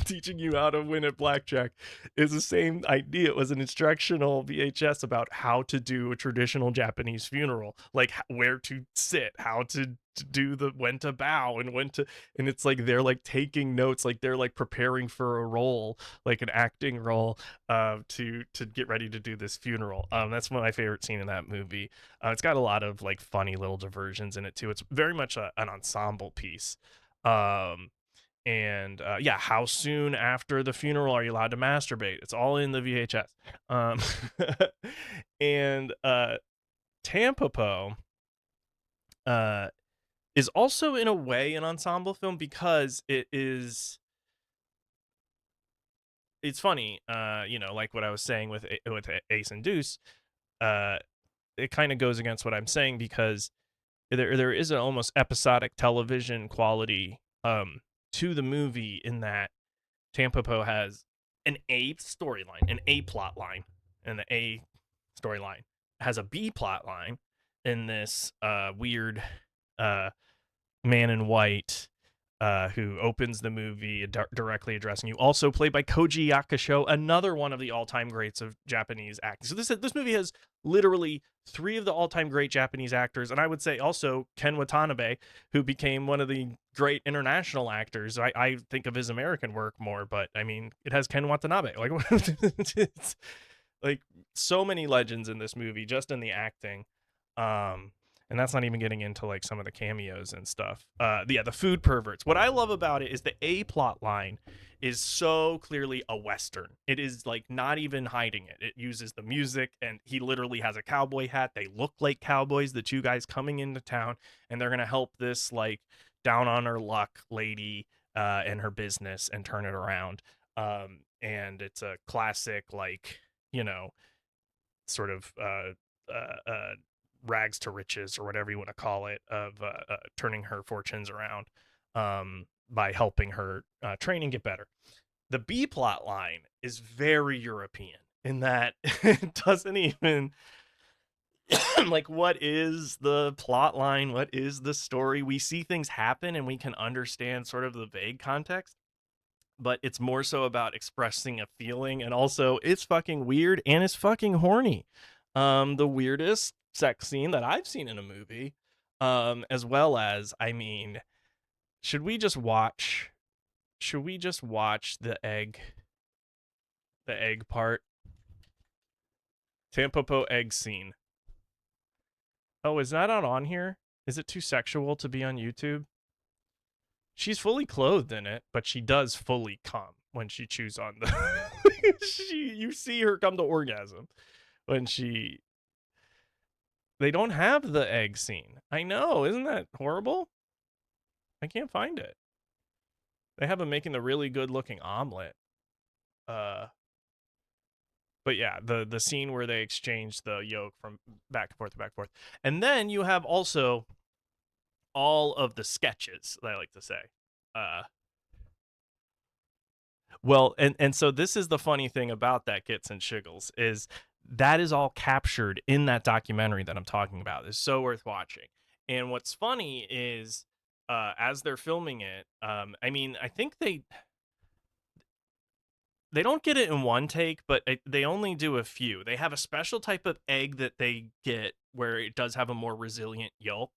teaching you how to win at blackjack. Is the same idea. It was an instructional VHS about how to do a traditional Japanese funeral, like where to sit, how to do when to bow and and it's like they're like taking notes, like they're like preparing for a role, like an acting role, to get ready to do this funeral. That's one of my favorite scenes in that movie. It's got a lot of like funny little diversions in it too. It's very much an ensemble piece. And yeah, how soon after the funeral are you allowed to masturbate? It's all in the VHS. And Tampopo is also in a way an ensemble film because it's funny, you know, like what I was saying with Ace and Deuce. It kind of goes against what I'm saying because there is an almost episodic television quality to the movie in that Tampopo has an A storyline, an A plot line, and the A storyline has a B plot line in this weird man in white who opens the movie directly addressing you, also played by Koji Yakusho, another one of the all-time greats of Japanese acting. So this movie has literally three of the all-time great Japanese actors, and I would say also Ken Watanabe, who became one of the great international actors. I think of his American work more, but I mean, it has Ken Watanabe. Like, it's like so many legends in this movie, just in the acting. And that's not even getting into like some of the cameos and stuff. Yeah, the food perverts. What I love about it is the A plot line is so clearly a Western. It is like not even hiding it. It uses the music, and he literally has a cowboy hat. They look like cowboys, the two guys coming into town, and they're gonna help this like down on her luck lady and her business and turn it around. And it's a classic, like, you know, sort of rags to riches or whatever you want to call it, of turning her fortunes around by helping her train and get better. The B plot line is very European in that it doesn't even like, what is the plot line? What is the story? We see things happen and we can understand sort of the vague context, but it's more so about expressing a feeling. And also it's fucking weird and it's fucking horny. The weirdest sex scene that I've seen in a movie, as well as, I mean, should we just watch the egg part? Tampopo egg scene. Oh, is that not on here? Is it too sexual to be on YouTube? She's fully clothed in it, but she does fully come when she chews on the you see her come to orgasm when they don't have the egg scene. I know, isn't that horrible? I can't find it. They have them making the really good looking omelet. But yeah, the scene where they exchange the yolk from back and forth, back and forth. And then you have also all of the sketches, I like to say. Well, and so this is the funny thing about that, Gits and Shiggles, is that is all captured in that documentary that I'm talking about. It's so worth watching. And what's funny is as they're filming it, I mean, I think they don't get it in one take, but they only do a few. They have a special type of egg that they get where it does have a more resilient yolk.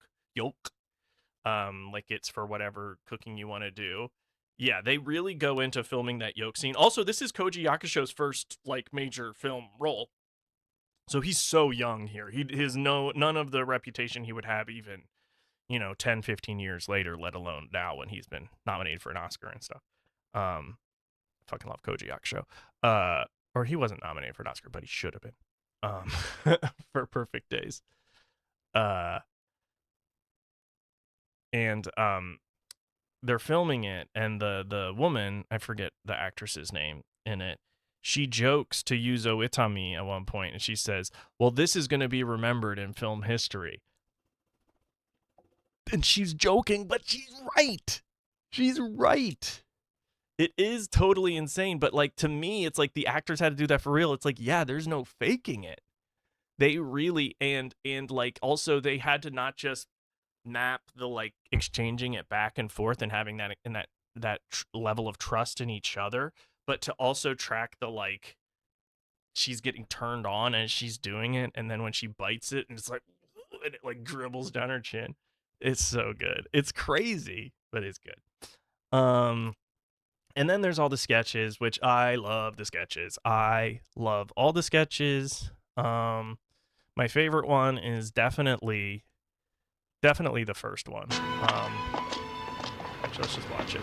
Like it's for whatever cooking you want to do. Yeah, they really go into filming that yolk scene. Also, this is Koji Yakusho's first like major film role. So he's so young here. He has none of the reputation he would have even, 10, 15 years later, let alone now when he's been nominated for an Oscar and stuff. Fucking love Koji Yakusho. Or he wasn't nominated for an Oscar, but he should have been. For Perfect Days. And they're filming it, and the woman, I forget the actress's name in it, she jokes to Yuzo Itami at one point, and she says, well, this is going to be remembered in film history. And she's joking, but she's right. She's right. It is totally insane, but like, to me, it's like the actors had to do that for real. It's like, yeah, there's no faking it. They really, and like, also they had to not just map the like exchanging it back and forth and having that in that level of trust in each other, but to also track the like she's getting turned on as she's doing it, and then when she bites it and it's like, and it like dribbles down her chin. It's so good. It's crazy, but it's good. And then there's all the sketches, which I love the sketches. I love all the sketches. My favorite one is definitely the first one. Actually, let's just watch it.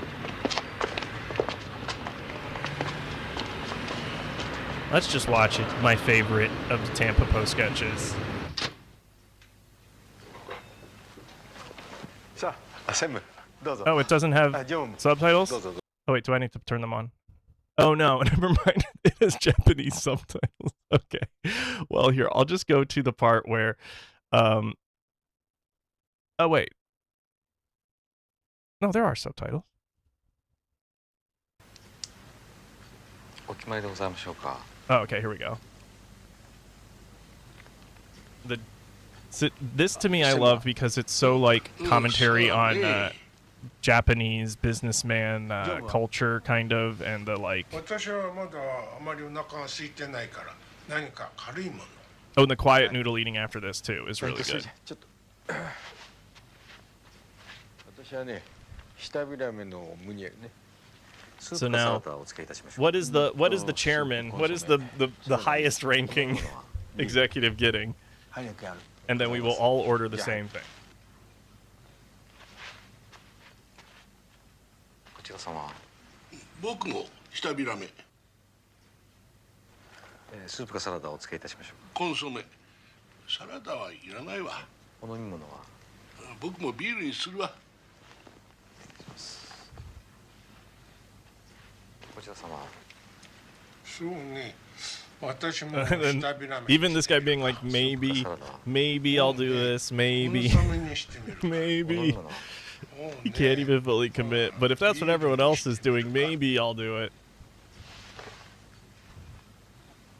Let's just watch it. My favorite of the TAMPOPO sketches. Oh, it doesn't have subtitles? Oh, wait, do I need to turn them on? Oh, no, never mind. It has Japanese subtitles. Okay. Well, here, I'll just go to the part where... Oh, wait. No, there are subtitles. Oh, okay, here we go. This to me I love because it's so like commentary on Japanese businessman culture, kind of, and the like. Oh, and the quiet noodle eating after this too is really good. So now, what is the chairman? What is the highest ranking executive getting? and then we will all order the Yeah. same thing. こちら様、僕も下びらめスープかサラダをお付けいたしましょう。コンソメサラダはいらないわお飲み物は僕もビールにするわこちら様。そうね私も And then 下びらめ even this guy being like, maybe I'll do this, コン maybe, ソメにしてみる maybe. お飲み物は He can't even fully commit. But if that's what everyone else is doing, maybe I'll do it.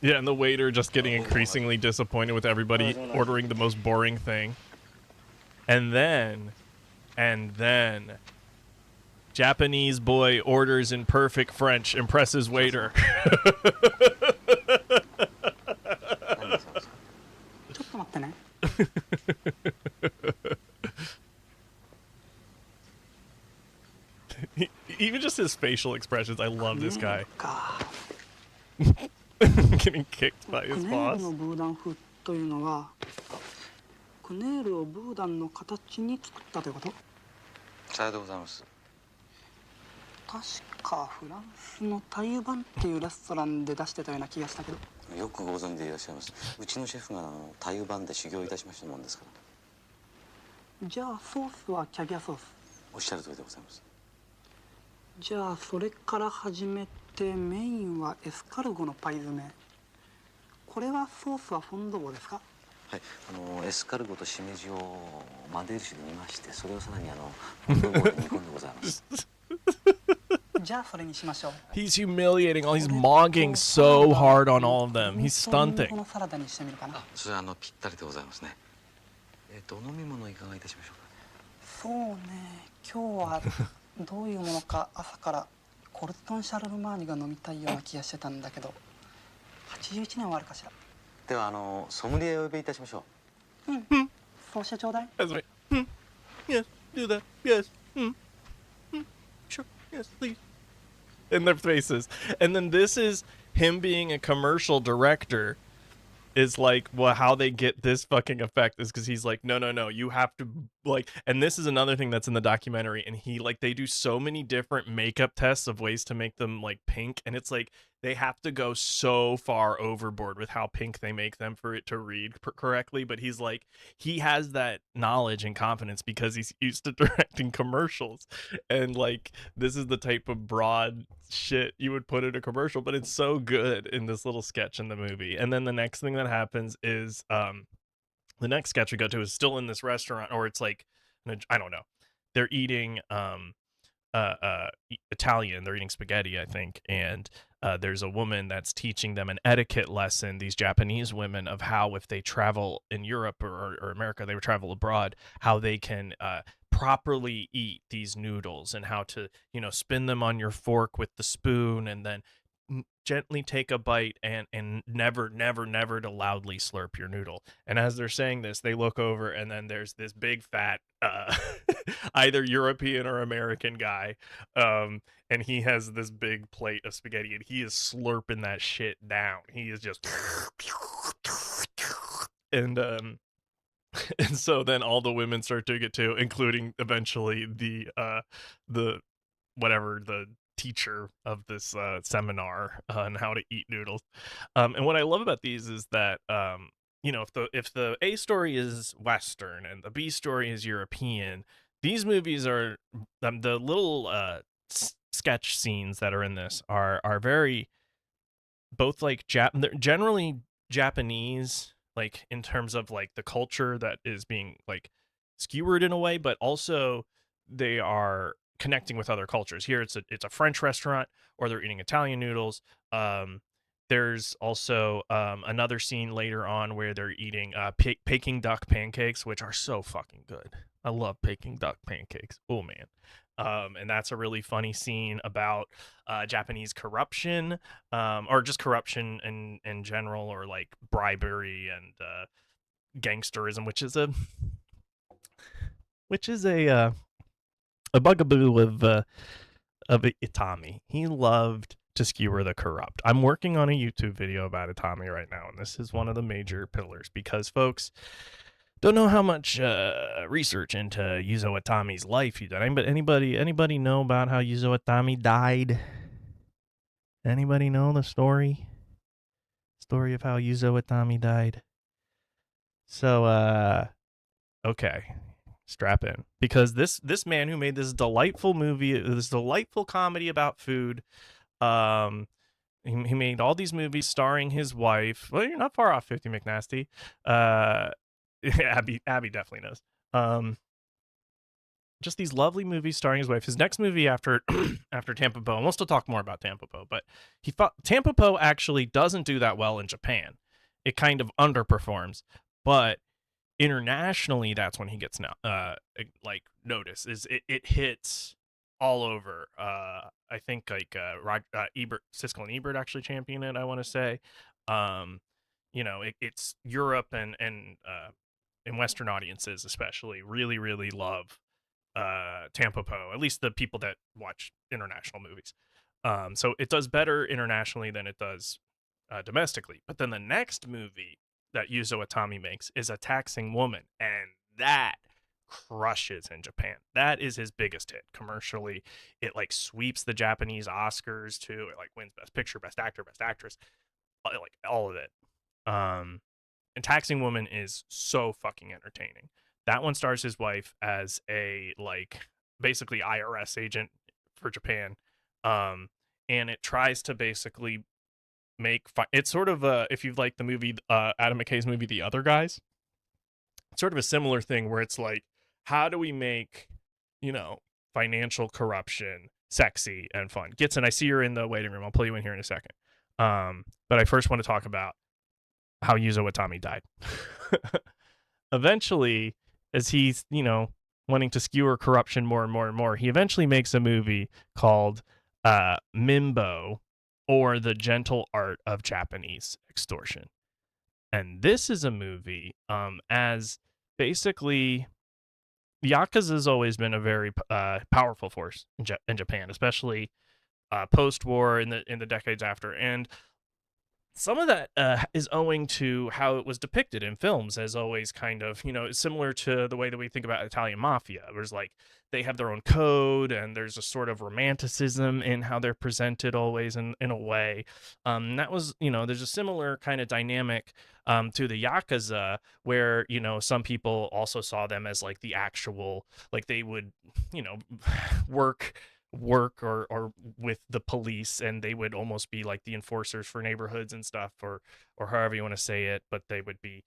Yeah, and the waiter just getting increasingly disappointed with everybody ordering the most boring thing. And then, Japanese boy orders in perfect French, impresses waiter. 何なさいますか。ちょっと待ってね。 Even just his facial expressions, I love this guy. か。 Getting kicked by ク his ネール boss. のブーダン風というのはクネールをブーダンの形に作ったということ。さようでございます。確かフランスのタイ版っていうレストランで出してたような気がしたけど。よくご存知でいらっしゃいます。うちのシェフがタイ版で修行いたしましたもんですから。じゃあソースはキャビアソース。おっしゃる通りでございます。じゃあそれから始めてメインはエスカルゴのパイ詰め。これはソースはフォンドボですか。はい、エスカルゴとしめじをマデール酒で煮まして、それをさらにフォンドボーで煮込んでございます。じゃあそれにしましょう。 He's humiliating all. He's mogging so hard on all of them. He's こ stunting. のサラダにしてみるかな。それぴったりでございますね。お飲み物いかがいたしましょうか。そうね、今日はどういうものか朝からコルトン・シャルルマーニが飲みたいような気がしてたんだけど、81年はあるかしら。ではソムリエをお呼びいたしましょう。そうしてちょうだい。 That's right. Yes, do that. Yes. Sure. Yes, please. In their faces. And then this is him being a commercial director. Is like, well, how they get this fucking effect is because he's like, no, you have to like, and this is another thing that's in the documentary, and he like they do so many different makeup tests of ways to make them like pink, and it's like they have to go so far overboard with how pink they make them for it to read correctly. But he's like, he has that knowledge and confidence because he's used to directing commercials, and like this is the type of broad shit you would put in a commercial, but it's so good in this little sketch in the movie. And then the next thing that happens is the next sketch we go to is still in this restaurant, or it's like, I don't know, they're eating Italian, they're eating spaghetti, I think, and there's a woman that's teaching them an etiquette lesson, these Japanese women, of how if they travel in Europe or America, they would travel abroad, how they can properly eat these noodles, and how to, you know, spin them on your fork with the spoon, and then gently take a bite, and never to loudly slurp your noodle. And as they're saying this, they look over, and then there's this big fat either European or American guy, and he has this big plate of spaghetti, and he is slurping that shit down. He is just and so then all the women start doing it too, including eventually the whatever, the teacher of this seminar on how to eat noodles. And what I love about these is that you know, if the A story is Western and the B story is European, these movies are the little sketch scenes that are in this are very both like they're generally Japanese, like in terms of like the culture that is being like skewered in a way, but also they are connecting with other cultures. Here it's a French restaurant, or they're eating Italian noodles. There's also another scene later on where they're eating Peking duck pancakes, which are so fucking good. I love Peking duck pancakes. Oh man. And that's a really funny scene about Japanese corruption, or just corruption in general, or like bribery and gangsterism, which is a bugaboo of Itami. He loved to skewer the corrupt. I'm working on a YouTube video about Itami right now, and this is one of the major pillars because, folks, Don't know how much research into Yuzo Itami's life you've done. But anybody know about how Yuzo Itami died? Anybody know the story? Story of how Yuzo Itami died? So okay, strap in, because this man who made this delightful movie, this delightful comedy about food, um, he made all these movies starring his wife. Well, you're not far off, 50 McNasty. Abby definitely knows. Just these lovely movies starring his wife. His next movie after after TAMPOPO, and we'll still talk more about TAMPOPO, but he thought TAMPOPO actually doesn't do that well in Japan. It kind of underperforms, but internationally, that's when he gets now like notice. Is it hits all over. I think like Ebert, Siskel and Ebert actually championed it, I want to say. Um, it's Europe and Western audiences especially really love Tampopo, at least the people that watch international movies. So it does better internationally than it does domestically. But then the next movie that Yuzo Itami makes is A Taxing Woman, and that crushes in Japan. That is his biggest hit commercially. It like sweeps the Japanese Oscars too. It like wins Best Picture, Best Actor, Best Actress, like all of it. And Taxing Woman is so fucking entertaining. That one stars his wife as a like basically IRS agent for Japan. And it tries to basically it's sort of if you've liked the movie Adam McKay's movie The Other Guys, it's sort of a similar thing where it's like, how do we make, financial corruption sexy and fun? Gitson, I see you're in the waiting room. I'll pull you in here in a second. But I first want to talk about how Yuzo Itami died. Eventually, as he's, wanting to skewer corruption more and more and more, he eventually makes a movie called Mimbo, or The Gentle Art of Japanese Extortion. And this is a movie as basically Yakuza has always been a very powerful force in Japan, especially post-war in the decades after. And some of that is owing to how it was depicted in films as always kind of, similar to the way that we think about Italian mafia. There's like, they have their own code and there's a sort of romanticism in how they're presented always in a way. That was, there's a similar kind of dynamic to the Yakuza where, some people also saw them as like the actual, like they would, work or with the police, and they would almost be like the enforcers for neighborhoods and stuff, or however you want to say it, but they would be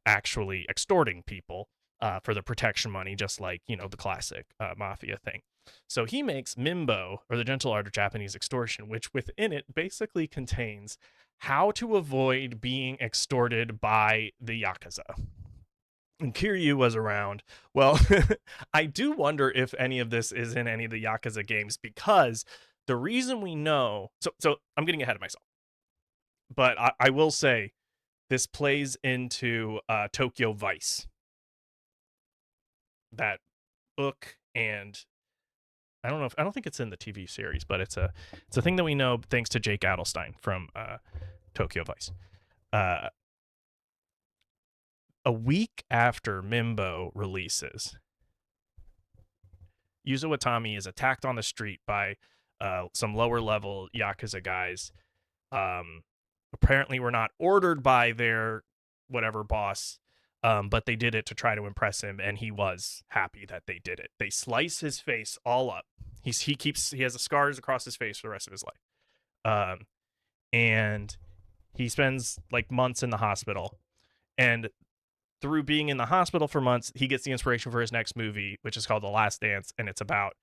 actually extorting people for the protection money, just like the classic mafia thing. So he makes Mimbo, or The Gentle Art of Japanese Extortion, which within it basically contains how to avoid being extorted by the Yakuza. And Kiryu was around. Well, I do wonder if any of this is in any of the Yakuza games, because the reason we know, so I'm getting ahead of myself, but I will say this plays into Tokyo Vice, that book, and I don't think it's in the TV series, but it's a thing that we know thanks to Jake Adelstein from Tokyo Vice. A week after Mimbo releases, Yuzo Itami is attacked on the street by some lower level Yakuza guys. Apparently were not ordered by their whatever boss, but they did it to try to impress him, and he was happy that they did it. They slice his face all up. He has scars across his face for the rest of his life. And he spends like months in the hospital. And through being in the hospital for months, he gets the inspiration for his next movie, which is called The Last Dance, and it's about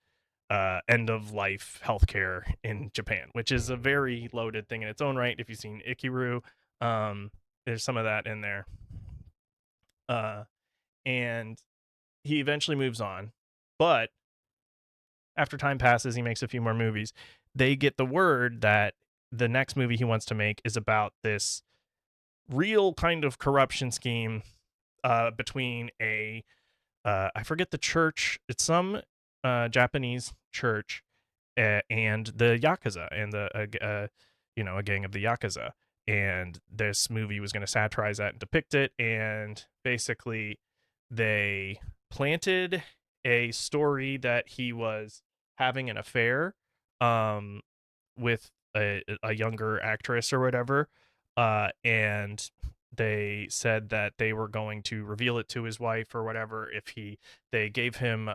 end of life healthcare in Japan, which is a very loaded thing in its own right. If you've seen Ikiru, there's some of that in there. And he eventually moves on, but after time passes, he makes a few more movies. They get the word that the next movie he wants to make is about this real kind of corruption scheme between I forget the church. It's some Japanese church and the Yakuza and a gang of the Yakuza. and this movie was going to satirize that and depict it. And basically, they planted a story that he was having an affair with a younger actress or whatever, and they said that they were going to reveal it to his wife or whatever if they gave him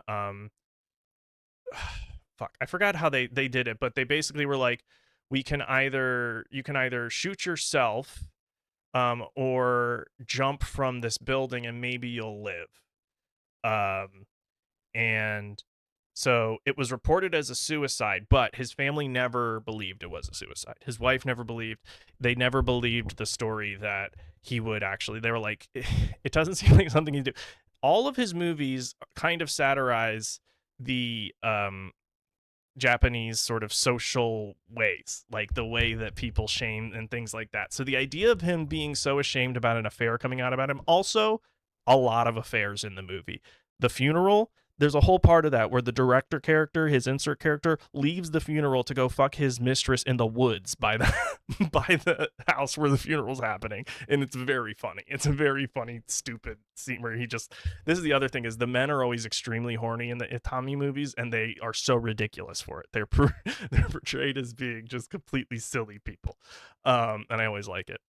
fuck, I forgot how they did it, but they basically were like, you can either shoot yourself or jump from this building and maybe you'll live. And so it was reported as a suicide, but his family never believed it was a suicide. His wife never believed. They never believed the story that he would actually. They were like, it doesn't seem like something he'd do. All of his movies kind of satirize the Japanese sort of social ways, like the way that people shame and things like that. So the idea of him being so ashamed about an affair coming out about him, also a lot of affairs in the movie. The funeral, there's a whole part of that where the director character, his insert character, leaves the funeral to go fuck his mistress in the woods by the by the house where the funeral's happening, and it's very funny. It's a very funny, stupid scene where he just. This is the other thing is the men are always extremely horny in the Itami movies, and they are so ridiculous for it. They're they're portrayed as being just completely silly people, and I always like it.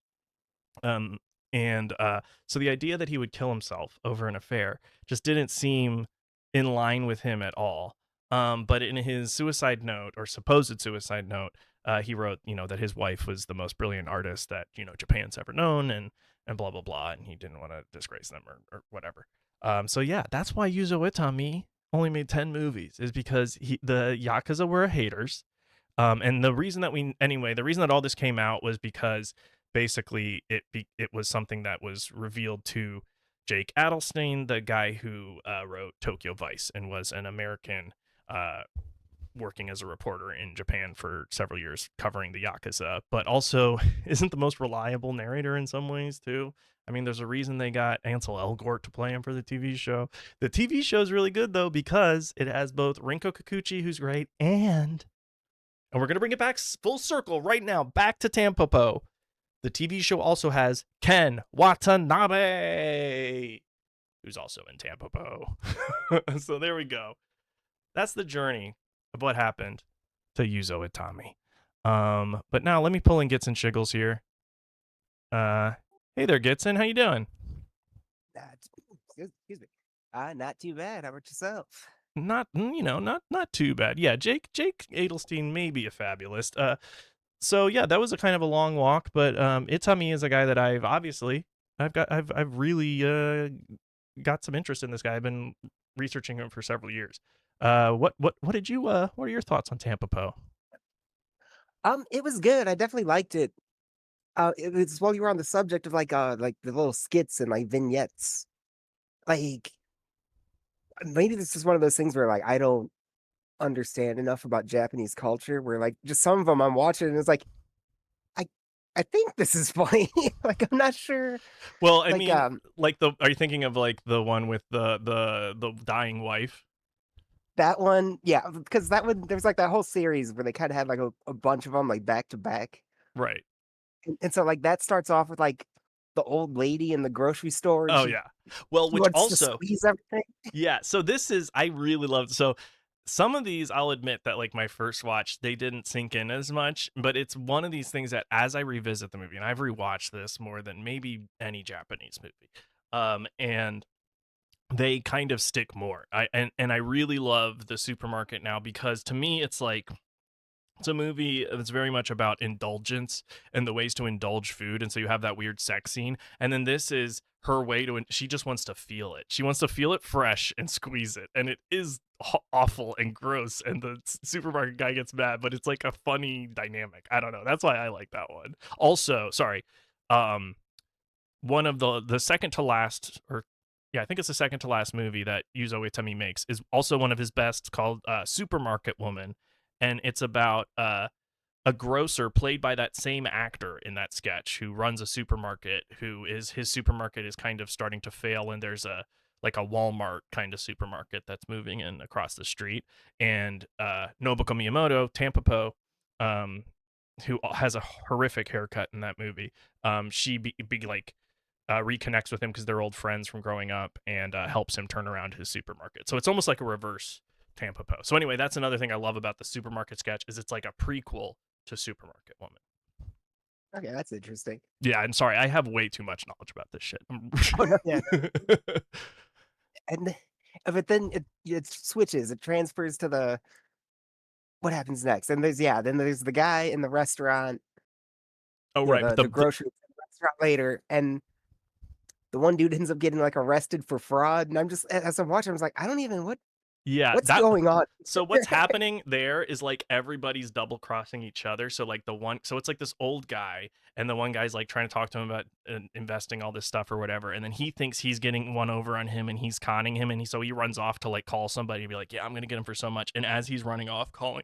And so the idea that he would kill himself over an affair just didn't seem in line with him at all. But in his suicide note or supposed suicide note, he wrote, that his wife was the most brilliant artist that Japan's ever known, and blah blah blah, and he didn't want to disgrace them or whatever. So yeah, that's why Yuzo Itami only made 10 movies, is because the Yakuza were haters. And the reason that all this came out was because basically it was something that was revealed to Jake Adelstein, the guy who wrote Tokyo Vice and was an American working as a reporter in Japan for several years covering the Yakuza, but also isn't the most reliable narrator in some ways too. I mean, there's a reason they got Ansel Elgort to play him for the TV show. The TV show is really good though because it has both Rinko Kikuchi, who's great, and we're gonna bring it back full circle right now, back to Tampopo. The TV show also has Ken Watanabe, who's also in Tampopo. So there we go. That's the journey of what happened to Yuzo Itami. But now let me pull in Gitz and Shiggles here. Hey there, Gitson. How you doing? Excuse me. Not too bad. How about yourself? Not too bad. Yeah, Jake Adelstein may be a fabulist. So yeah, that was a kind of a long walk, but Itami is a guy that I've really got some interest in this guy. I've been researching him for several years. What are your thoughts on Tampopo? It was good. I definitely liked it. It was while you were on the subject of like the little skits and like vignettes. Like maybe this is one of those things where like I don't understand enough about Japanese culture where like just some of them I'm watching and it's like I think this is funny. Like I'm not sure. Well, I Like mean, are you thinking of like the one with the dying wife? that one, yeah, because that one there's like that whole series where they kind of had like a bunch of them like back to back. Right. And so like that starts off with like the old lady in the grocery store and Oh she yeah. Well, which wants to also squeeze everything. yeah, so this is I really loved so some of these I'll admit that like my first watch they didn't sink in as much, but it's one of these things that as I revisit the movie, and I've rewatched this more than maybe any Japanese movie, and they kind of stick more. And I really love the supermarket now because to me it's like it's a movie that's very much about indulgence and the ways to indulge food. And so you have that weird sex scene. And then this is her way to, she just wants to feel it. She wants to feel it fresh and squeeze it. And it is awful and gross. And the supermarket guy gets mad, but it's like a funny dynamic. I don't know. That's why I like that one. Also, sorry. One of the second to last, or yeah, I think it's the second to last movie that Yuzo Itami makes is also one of his best called Supermarket Woman. And it's about a grocer played by that same actor in that sketch who runs a supermarket, his supermarket is kind of starting to fail, and there's a Walmart kind of supermarket that's moving in across the street. And Nobuko Miyamoto, Tampopo, who has a horrific haircut in that movie, she like reconnects with him because they're old friends from growing up, and helps him turn around his supermarket. So it's almost like a reverse TAMPOPO. So anyway, that's another thing I love about the supermarket sketch, is it's like a prequel to Supermarket Woman. Okay, that's interesting. Yeah, I'm sorry, I have way too much knowledge about this shit. Oh, no, yeah. And but then it switches. It transfers to the what happens next. And then there's the guy in the restaurant, Oh right, with the grocery restaurant later, and the one dude ends up getting like arrested for fraud. And I'm just as I'm watching, I was like, I don't even what's going on. So what's happening there is like everybody's double crossing each other. So like it's like this old guy, and the one guy's like trying to talk to him about investing all this stuff or whatever, and then he thinks he's getting one over on him, and he's conning him, and so he runs off to like call somebody and be like, yeah, I'm gonna get him for so much. And as he's running off calling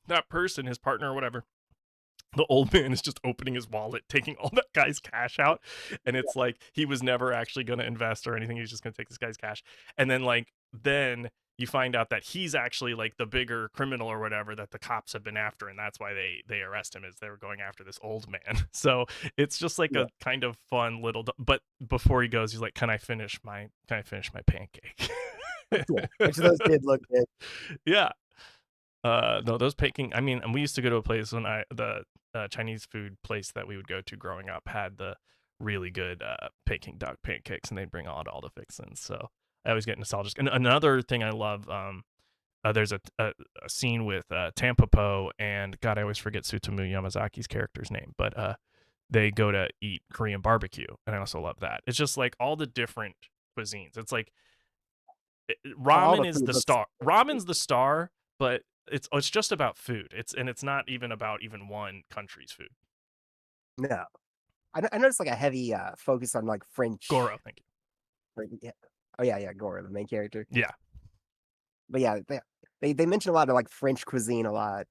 that person, his partner or whatever, the old man is just opening his wallet, taking all that guy's cash out, and it's like he was never actually going to invest or anything. He's just going to take this guy's cash, and then you find out that he's actually like the bigger criminal or whatever that the cops have been after, and that's why they arrest him, is they were going after this old man. So it's just like a kind of fun little. But before he goes, he's like, "Can I finish my pancake?" Which those did look good. Yeah. No, those I mean, and we used to go to a place when the Chinese food place that we would go to growing up had the really good Peking duck pancakes, and they'd bring out all the fixins. So I always get nostalgic. And another thing I love, there's a scene with Tampopo and God, I always forget Tsutomu Yamazaki's character's name, but they go to eat Korean barbecue, and I also love that. It's just like all the different cuisines. It's like ramen is the star. Ramen's the star, but it's just about food. It's not even about one country's food. No, I noticed like a heavy focus on like French. Goro, thank you. Yeah. Oh yeah, Goro, the main character. Yeah, but yeah, they mention a lot of like French cuisine a lot.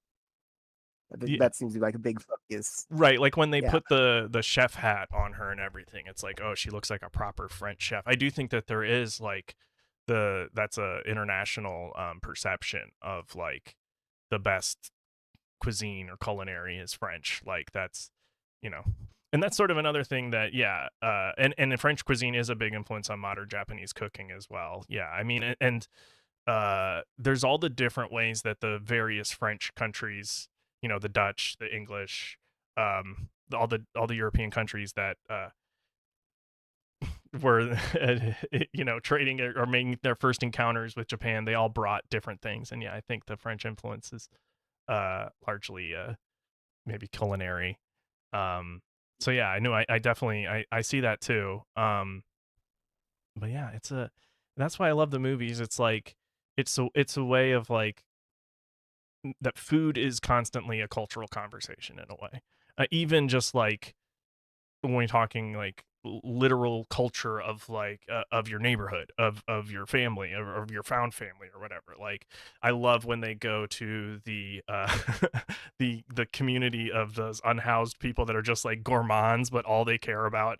That seems to be like a big focus. Right, like when they put the chef hat on her and everything, it's like, oh, she looks like a proper French chef. I do think that there is like that's a international perception of like the best cuisine or culinary is French. Like that's, and that's sort of another thing that, and French cuisine is a big influence on modern Japanese cooking as well. Yeah, I mean, and there's all the different ways that the various French countries, the Dutch, the English, all the European countries that were trading or making their first encounters with Japan, they all brought different things. And yeah, I think the French influence is largely maybe culinary. So yeah, I definitely I see that too. But yeah, that's why I love the movies. It's like it's a way of like that food is constantly a cultural conversation in a way. Even just like when we're talking like literal culture of like of your neighborhood, of your family, of your found family or whatever. Like I love when they go to the the community of those unhoused people that are just like gourmands, but all they care about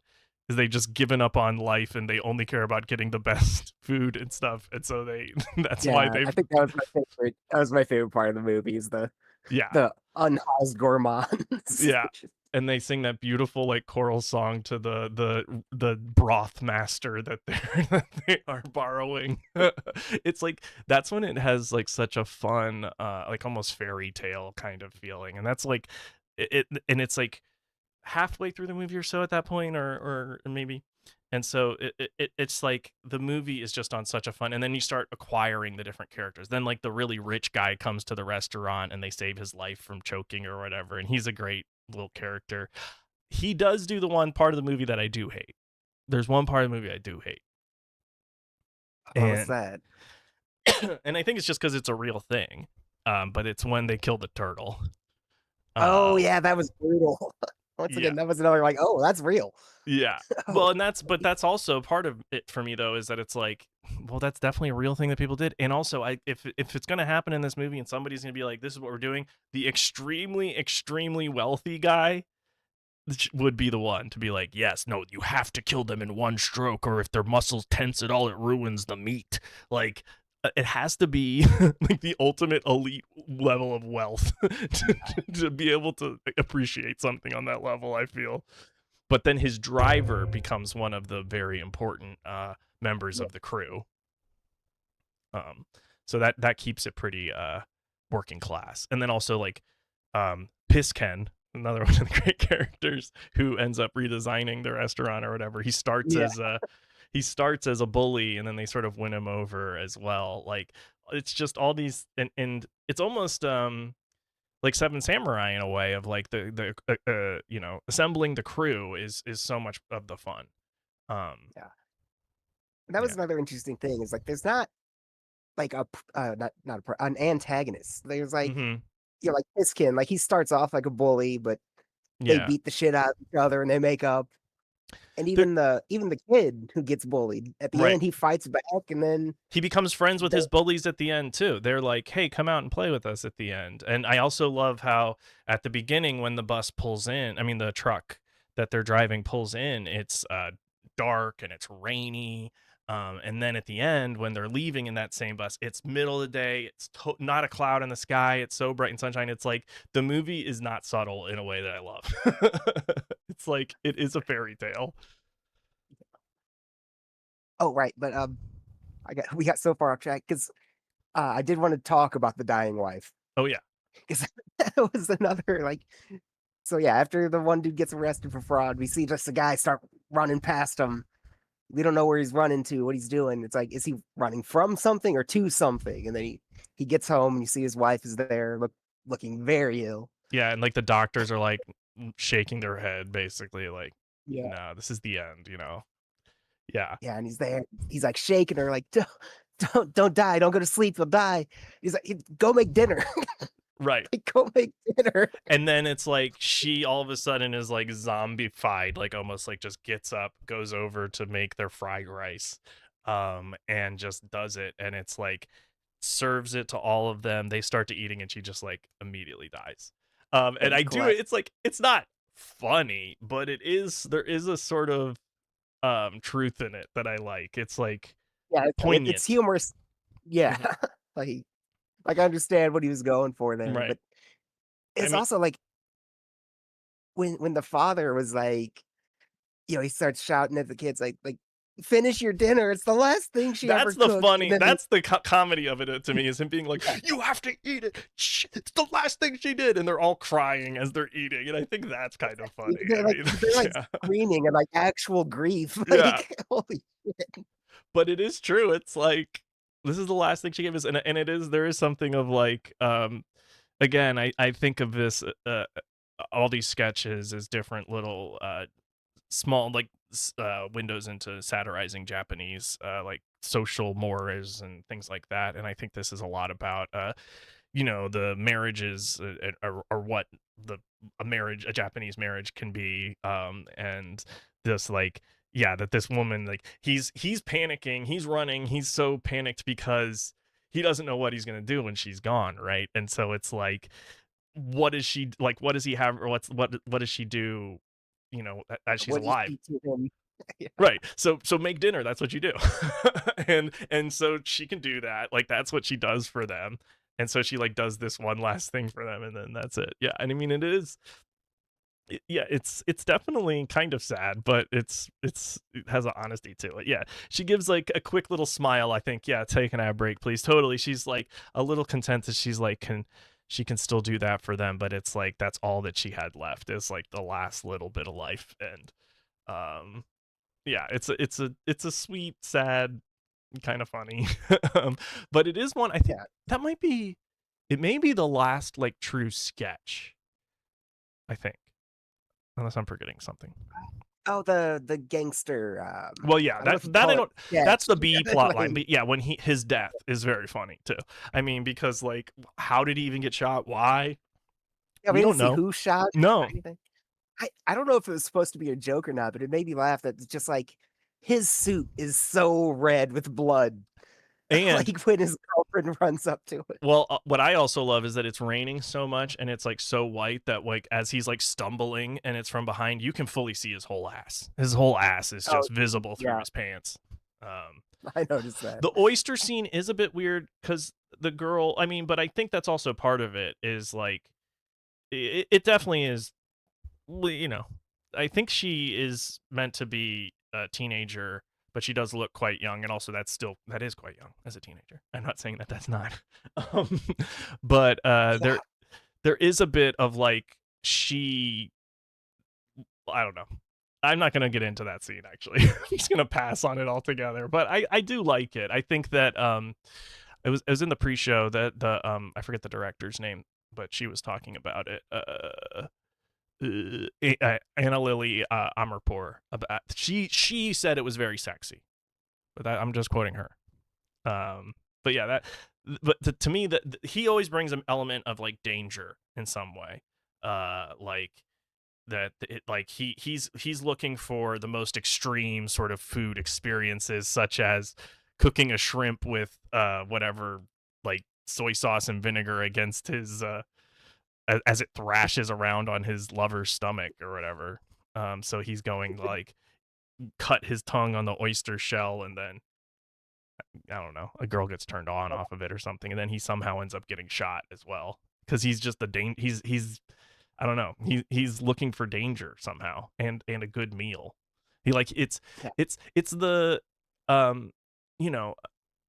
is they just given up on life and they only care about getting the best food and stuff. And so that's why they. I think that was my favorite. That was my favorite part of the movie is the unhoused gourmands. Yeah. And they sing that beautiful like choral song to the broth master that they are borrowing. It's like that's when it has like such a fun like almost fairy tale kind of feeling, and that's like and it's like halfway through the movie or so at that point, or maybe. And so it's like the movie is just on such a fun, and then you start acquiring the different characters. Then like the really rich guy comes to the restaurant and they save his life from choking or whatever, and he's a great little character. He does do the one part of the movie that I do hate. There's one part of the movie I do hate. What's that? And I think it's just because it's a real thing. But it's when they kill the turtle. Oh yeah, that was brutal. Once again, that was another like, oh, that's real. Yeah. Well, and that's also part of it for me though, is that it's like, well, that's definitely a real thing that people did. And also if it's gonna happen in this movie and somebody's gonna be like, this is what we're doing, the extremely, extremely wealthy guy would be the one to be like, yes, no, you have to kill them in one stroke, or if their muscles tense at all, it ruins the meat. Like it has to be like the ultimate elite level of wealth to be able to appreciate something on that level, I feel. But then his driver becomes one of the very important members Yeah. of the crew. So that keeps it pretty working class. And then also like Pisken, another one of the great characters who ends up redesigning the restaurant or whatever. He starts Yeah. as a bully, and then they sort of win him over as well. Like it's just all these, and it's almost like Seven Samurai in a way of like the assembling the crew is so much of the fun. Yeah. And that was Yeah. another interesting thing is like there's not like an antagonist. There's like Mm-hmm. like Piskin, like he starts off like a bully, but they Yeah. beat the shit out of each other and they make up. And There- even the kid who gets bullied at the Right. end, he fights back, and then He becomes friends with the- his bullies at the end too. They're like, "Hey, come out and play with us at the end." And I also love how at the beginning when the bus pulls in, I mean the truck that they're driving pulls in, it's dark and it's rainy. And then at the end when they're leaving in that same bus, it's middle of the day. It's not a cloud in the sky. It's so bright and sunshine. It's like the movie is not subtle in a way that I love. It's like it is a fairy tale. oh right, but we got so far off track because I did want to talk about the dying wife Oh yeah. because that was another like. So yeah, after the one dude gets arrested for fraud, we see just a guy start running past him. We don't know where he's running to, what he's doing. It's like, is he running from something or to something? And then he gets home and you see his wife is there, looking very ill. Yeah, and like the doctors are like shaking their head basically like, Yeah. no, this is the end, Yeah. Yeah, and he's there. He's like shaking her, like, don't die, don't go to sleep, you'll die. He's like, go make dinner. Right. Like, go make dinner. And then it's like she all of a sudden is like zombified, like almost like just gets up, goes over to make their fried rice, and just does it. And it's like serves it to all of them. They start to eating and she just like immediately dies. And I do it, it's like it's not funny, but there is a sort of truth in it that I like. It's like Yeah, poignant. it's humorous. Yeah. like I understand what he was going for there, Right. but it's also like when the father was like, he starts shouting at the kids like finish your dinner. It's the last thing she ever That's the cooked. funny. And then That's the comedy of it to me is him being like, "You have to eat it. Shh, it's the last thing she did," and they're all crying as they're eating, and I think that's kind of funny. they're like Yeah. screaming and like actual grief. Yeah. Like, holy shit. But it is true. It's like this is the last thing she gave us, and it is there is something of like again I think of this all these sketches as different little small like windows into satirizing Japanese like social mores and things like that, and I think this is a lot about the marriages or what a Japanese marriage can be, and this like that this woman like he's panicking, he's running, he's so panicked because he doesn't know what he's gonna do when she's gone, right? And so it's like what is she like, what does he have, or what does she do, as she's What do you alive? speak to him? Yeah. Right. So make dinner, that's what you do. and so she can do that, like that's what she does for them, and so she like does this one last thing for them, and then that's it. Yeah, and I mean it's definitely kind of sad, but it has an honesty to it. Yeah, she gives like a quick little smile, I think. Yeah, take an ad break please. Totally, she's like a little content that she's like she can still do that for them, but it's like that's all that she had left is like the last little bit of life. And yeah, it's a sweet, sad, kind of funny. But it is one I think that may be the last like true sketch, I think, unless I'm forgetting something. Oh, the gangster. Well, yeah, I don't know if you that call I it don't. sketch. That's the B plot line. Like, But yeah, when his death is very funny too. I mean, because like, how did he even get shot? Why? yeah, we we don't didn't see know. who shot him No. or anything. I don't know if it was supposed to be a joke or not, but it made me laugh that it's just like his suit is so red with blood. And Like when his girlfriend runs up to it. well, what I also love is that it's raining so much and it's like so white that like as he's like stumbling and it's from behind, you can fully see his whole ass. His whole ass is just visible through yeah. his pants. I noticed that. The oyster scene is a bit weird because the girl, I mean, but I think that's also part of it is like, it definitely is, you know, I think she is meant to be a teenager, but she does look quite young. And also that is quite young as a teenager. I'm not saying that that's not. Um, but there is a bit of like, I don't know. I'm not going to get into that scene, actually. I'm just going to pass on it altogether. But I do like it. I think that it was in the pre-show that I forget the director's name, but she was talking about it. Anna Lily Amirpour. She said it was very sexy, but I'm just quoting her. But yeah, to me, that he always brings an element of like danger in some way. Like that like he's looking for the most extreme sort of food experiences, such as cooking a shrimp with whatever, like soy sauce and vinegar against his as it thrashes around on his lover's stomach or whatever. So he's going like cut his tongue on the oyster shell, and then I don't know, a girl gets turned on off of it or something, and then he somehow ends up getting shot as well because he's just he's I don't know, he's looking for danger somehow and a good meal. He like it's the you know,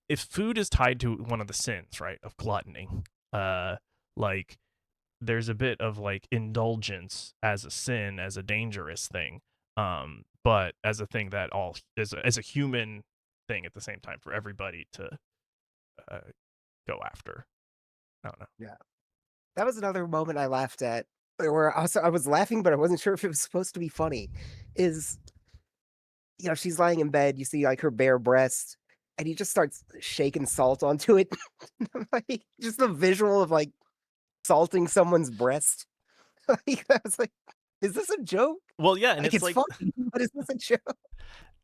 if food is tied to one of the sins, right, of gluttony, like there's a bit of like indulgence as a sin, as a dangerous thing, but as a thing that all as a human thing at the same time for everybody to uh, go after. I don't know. Yeah. That was another moment I laughed at, where I was laughing, but I wasn't sure if it was supposed to be funny. Is, she's lying in bed, you see like her bare breast, and he just starts shaking salt onto it. Like, just the visual of like salting someone's breast. Like, I was like, is this a joke? Well, yeah, and Like, it's it's like funny, but is this a joke?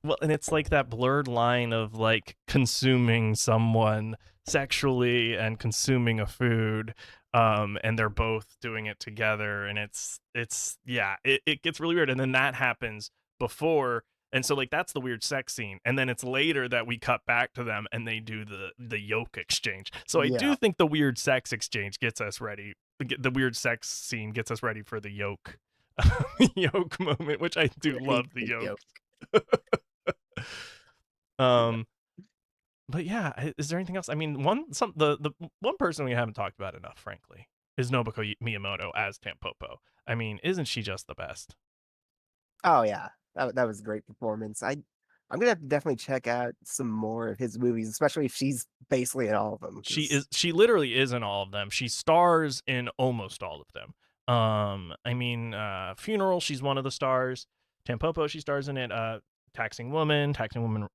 well, and it's like that blurred line of like consuming someone sexually and consuming a food, and they're both doing it together, and it gets really weird, and then that happens before, and so like that's the weird sex scene, and then it's later that we cut back to them and they do the yolk exchange. So I do Yeah. think the weird sex exchange gets us ready. The weird sex scene gets us ready for the yolk yolk moment, which I do love the yolk. Um, but yeah, is there anything else? I mean, the one person we haven't talked about enough, frankly, is Nobuko Miyamoto as Tampopo. I mean, isn't she just the best? Oh yeah, that was a great performance. I'm gonna have to definitely check out some more of his movies, especially if she's basically in all of them. She literally is in all of them. She stars in almost all of them. I mean, Funeral, she's one of the stars. Tampopo, she stars in it. Taxing Woman,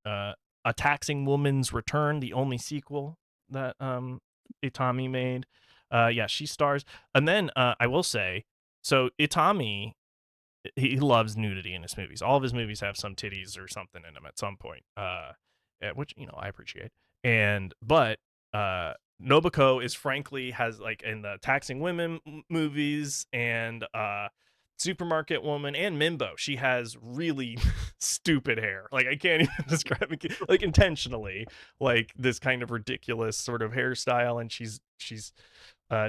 A Taxing Woman's Return, the only sequel that Itami made. Yeah, she stars. And then I will say, so Itami, he loves nudity in his movies. All of his movies have some titties or something in them at some point, which I appreciate. But Nobuko is frankly has like in the Taxing Women movies and Supermarket Woman and Mimbo, she has really stupid hair. Like I can't even describe it, like intentionally, like this kind of ridiculous sort of hairstyle, and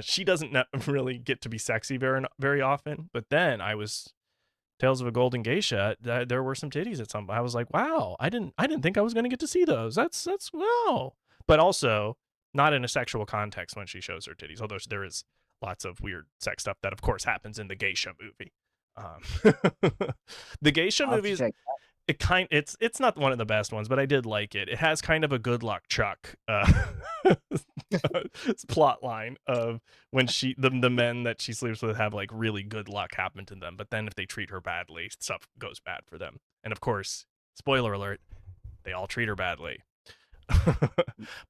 she doesn't really get to be sexy very often. But then Tales of a Golden Geisha, there were some titties at some. I was like, wow, I didn't think I was going to get to see those. That's wow. But also not in a sexual context when she shows her titties, although there is lots of weird sex stuff that, of course, happens in the geisha movie. The geisha I'll have to movies, check. it's not one of the best ones, but I did like it. It has kind of a Good Luck Chuck plot line of when the men that she sleeps with have like really good luck happen to them, but then if they treat her badly, stuff goes bad for them. And of course, spoiler alert, they all treat her badly.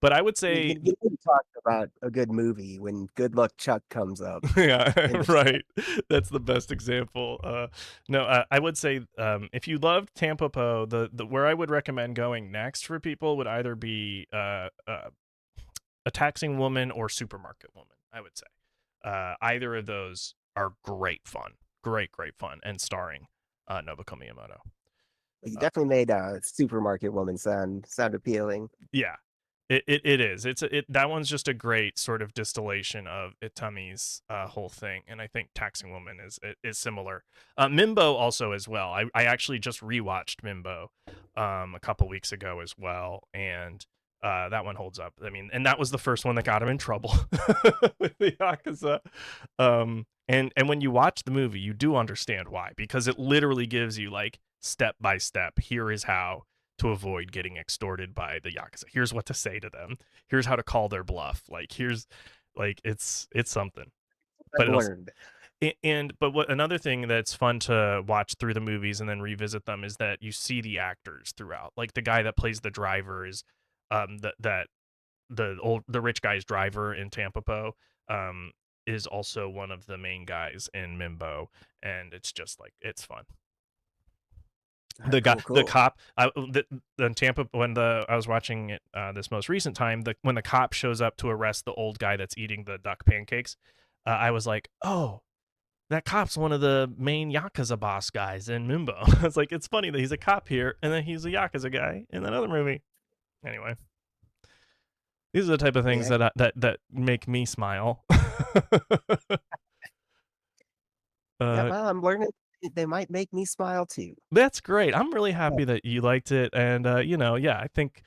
But I would say You can talk about a good movie when Good Luck Chuck comes up. yeah, right. That's the best example. No, I would say if you loved Tampopo, the where I would recommend going next for people would either be A Taxing Woman or Supermarket Woman. I would say either of those are great fun, great fun, and starring Nobuko Miyamoto. You definitely made Supermarket Woman sound appealing. Yeah, it is. That one's just a great sort of distillation of Itami's whole thing, and I think Taxing Woman is similar. Mimbo also as well. I actually just rewatched Mimbo a couple weeks ago as well, and that one holds up. I mean, and that was the first one that got him in trouble with the Yakuza. And when you watch the movie, you do understand why, because it literally gives you like step by step. Here is how to avoid getting extorted by the Yakuza. Here's what to say to them. Here's how to call their bluff. Like here's like it's something. But I've it'll learned. but what another thing that's fun to watch through the movies and then revisit them is that you see the actors throughout. Like the guy that plays the driver is that the rich guy's driver in Tampopo is also one of the main guys in Mimbo, and it's just like it's fun. The guy, Cool. the cop, the Tampa when I was watching it this most recent time, when the cop shows up to arrest the old guy that's eating the duck pancakes, I was like, oh, that cop's one of the main Yakuza boss guys in Mimbo. It's like it's funny that he's a cop here and then he's a Yakuza guy in another movie. Anyway, these are the type of things Yeah. that make me smile. Yeah, well, I'm learning they might make me smile too. That's great. I'm really happy that you liked it, and yeah, I think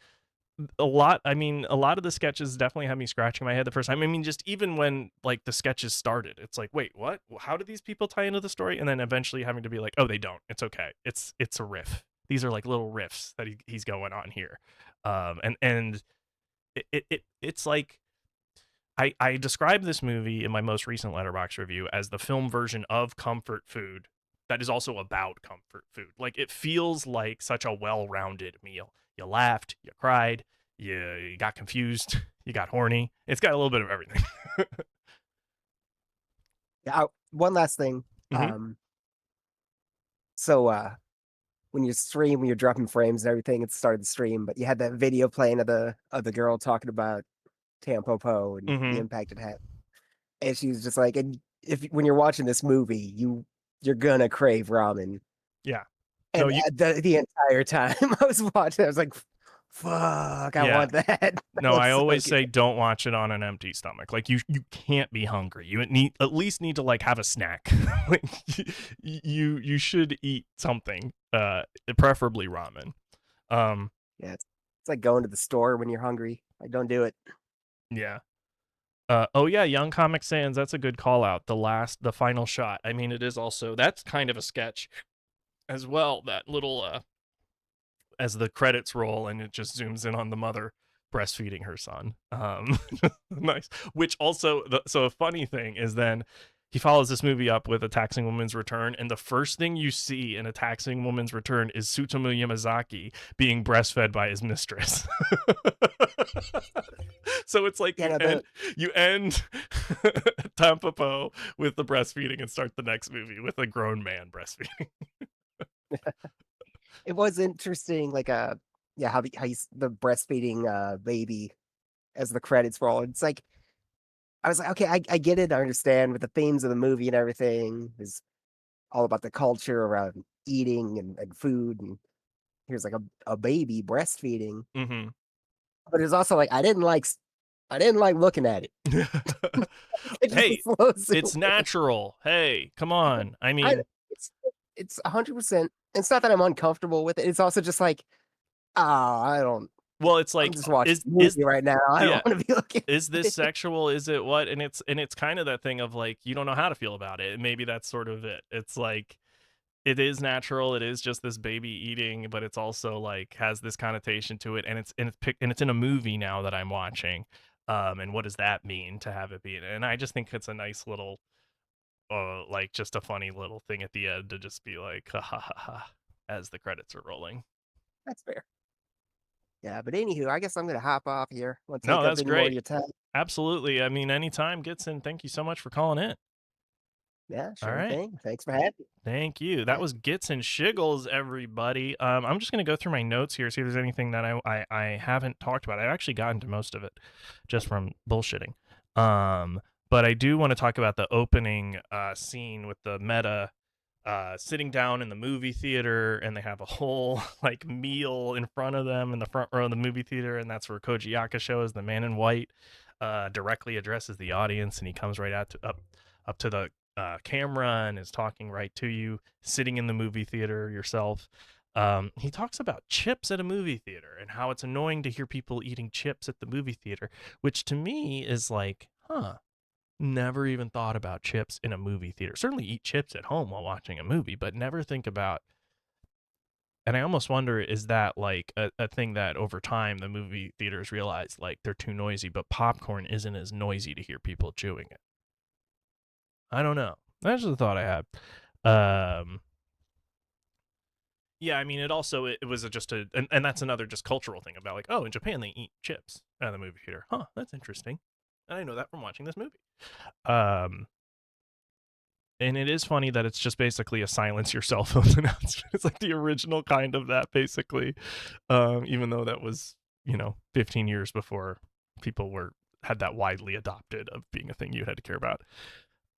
a lot. I mean, a lot of the sketches definitely had me scratching my head the first time. I mean, just even when like the sketches started, it's like, wait, what? How do these people tie into the story? And then eventually having to be like, oh, they don't. It's okay. It's a riff. These are like little riffs that he's going on here, and it's like I described this movie in my most recent Letterboxd review as the film version of comfort food that is also about comfort food. Like it feels like such a well-rounded meal. You laughed, you cried, you got confused, you got horny. It's got a little bit of everything. Yeah. One last thing. Mhm. So when you're dropping frames and everything at the start of the stream, but you had that video playing of the girl talking about Tampopo and the Mhm. impact it had. And she was just like, and if when you're watching this movie, you're gonna crave ramen. Yeah. No, And you the entire time I was watching, I was like, fuck, I yeah. want that. That No, I looks so always good. say don't watch it on an empty stomach. Like you can't be hungry. You at least need to like have a snack. Like you should eat something. Preferably ramen. Yeah, it's like going to the store when you're hungry. Like, don't do it. Yeah. Oh yeah, Young Comic Sans. That's a good call out. The final shot. I mean, it is also that's kind of a sketch as well. That little as the credits roll and it just zooms in on the mother breastfeeding her son. Nice. Which also, so a funny thing is then he follows this movie up with A Taxing Woman's Return, and the first thing you see in A Taxing Woman's Return is Tsutomu Yamazaki being breastfed by his mistress. So it's like Yeah, no, you end Tampopo with the breastfeeding and start the next movie with a grown man breastfeeding. it was interesting, like yeah, how the breastfeeding baby as the credits roll. It's like I was like, okay, I get it, I understand with the themes of the movie and everything is all about the culture around eating and food, and here's like a baby breastfeeding. Mm-hmm. But it's also like I didn't like looking at it. It just Hey, flows it's away. natural. Hey, come on. I mean, It's 100%. It's not that I'm uncomfortable with it. It's also just like, I don't. well, it's I'm like just watching is a movie right now. I yeah, don't want to be looking. is this sexual? Is it what? And it's kind of that thing of like you don't know how to feel about it. And maybe that's sort of it. It's like it is natural. It is just this baby eating, but it's also like has this connotation to it, and it's in a movie now that I'm watching. And what does that mean to have it be? And I just think it's a nice little, like just a funny little thing at the end to just be like, ha ha ha ha, as the credits are rolling. That's fair. Yeah, but anywho, I guess I'm gonna hop off here. Want to No, take up that's any more of great. your time? Absolutely. I mean, anytime, Gitson. Thank you so much for calling in. Yeah, All sure right. thing. Thanks for having me. Thank you. That was Gitson Shiggles, everybody. I'm just gonna go through my notes here, see if there's anything that I haven't talked about. I've actually gotten to most of it just from bullshitting. But I do want to talk about the opening scene with the meta sitting down in the movie theater, and they have a whole like meal in front of them in the front row of the movie theater, and that's where Koji Yakusho as the man in white directly addresses the audience, and he comes right up to the camera and is talking right to you, sitting in the movie theater yourself. He talks about chips at a movie theater and how it's annoying to hear people eating chips at the movie theater, which to me is like, never even thought about chips in a movie theater. Certainly eat chips at home while watching a movie, but never think about. And I almost wonder, is that like a thing that over time the movie theaters realize like they're too noisy, but popcorn isn't as noisy to hear people chewing it. I don't know. That's just a thought I had. Yeah, I mean, it was just and that's another just cultural thing about like, oh, in Japan they eat chips at the movie theater. Huh, that's interesting. And I know that from watching this movie. And it is funny that it's just basically a silence your cell phone announcement. It's like the original kind of that, basically. Even though that was, 15 years before people had that widely adopted of being a thing you had to care about.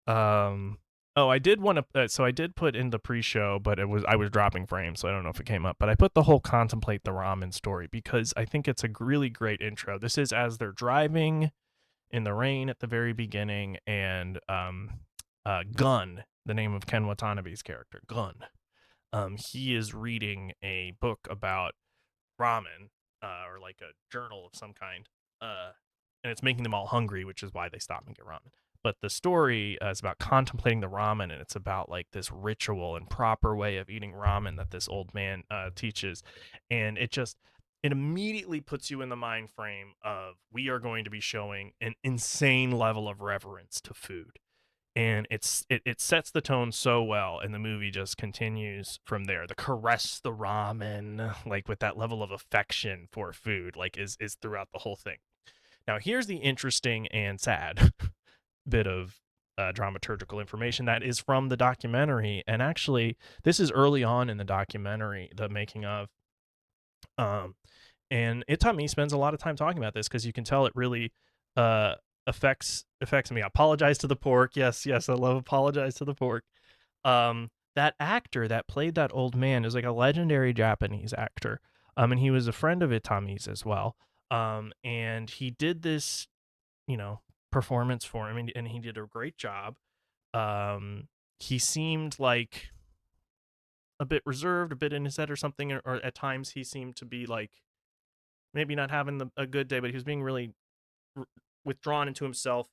Oh, I did want to. So I did put in the pre-show, but I was dropping frames, so I don't know if it came up. But I put the whole contemplate the ramen story because I think it's a really great intro. This is as they're driving in the rain at the very beginning, and Gun, the name of Ken Watanabe's character, Gun, he is reading a book about ramen, or like a journal of some kind, and it's making them all hungry, which is why they stop and get ramen. But the story is about contemplating the ramen, and it's about like this ritual and proper way of eating ramen that this old man teaches, and it immediately puts you in the mind frame of we are going to be showing an insane level of reverence to food, and it sets the tone so well, and the movie just continues from there. The caress the ramen, like with that level of affection for food, like is throughout the whole thing. Now here's the interesting and sad bit of dramaturgical information that is from the documentary, and actually this is early on in the documentary, the making of, and Itami spends a lot of time talking about this because you can tell it really affects me. I apologize to the pork. Yes, I love apologize to the pork. That actor that played that old man is like a legendary Japanese actor. And he was a friend of Itami's as well. And he did this, performance for him, and he did a great job. He seemed like a bit reserved, a bit in his head or something, or at times he seemed to be like maybe not having a good day, but he was being really withdrawn into himself.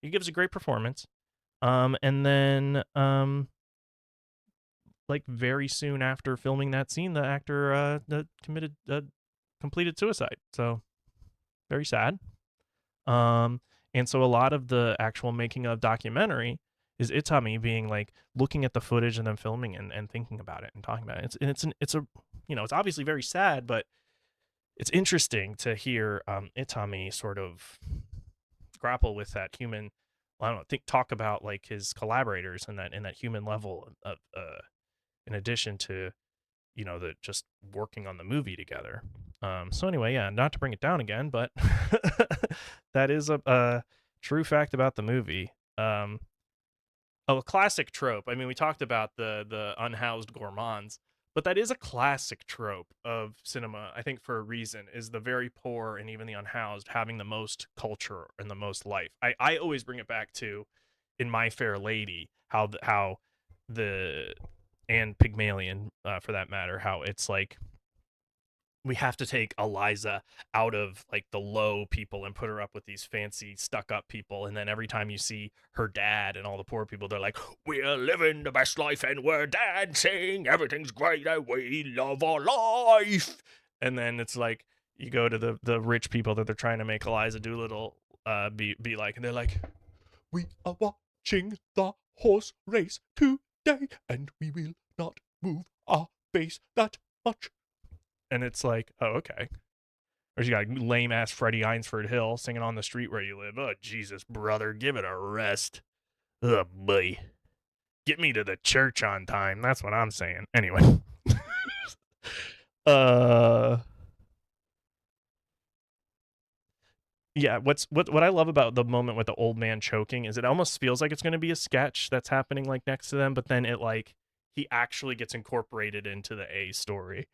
He gives a great performance. And then like very soon after filming that scene, the actor completed suicide. So very sad. And so a lot of the actual making of documentary is Itami being like looking at the footage and then filming and thinking about it and talking about it. It's obviously very sad, but it's interesting to hear Itami sort of grapple with that human. I don't know, talk about like his collaborators and that human level of in addition to the just working on the movie together. So anyway, yeah, not to bring it down again, but that is a true fact about the movie. A classic trope. I mean, we talked about the unhoused gourmands, but that is a classic trope of cinema, I think, for a reason, is the very poor and even the unhoused having the most culture and the most life. I always bring it back to in My Fair Lady, how the and Pygmalion, for that matter, how it's like we have to take Eliza out of like the low people and put her up with these fancy stuck up people, and then every time you see her dad and all the poor people, they're like, we're living the best life and we're dancing, everything's great and we love our life. And then it's like you go to the rich people that they're trying to make Eliza Doolittle be like, and they're like, we are watching the horse race today and we will not move our face that much. And it's like, oh, okay. Or you got lame ass Freddie Einsford Hill singing On the Street Where You Live. Oh, Jesus, brother, give it a rest. Oh, boy. Get me to the church on time. That's what I'm saying. Anyway. Yeah, what I love about the moment with the old man choking is it almost feels like it's going to be a sketch that's happening like next to them, but then it like he actually gets incorporated into the A story,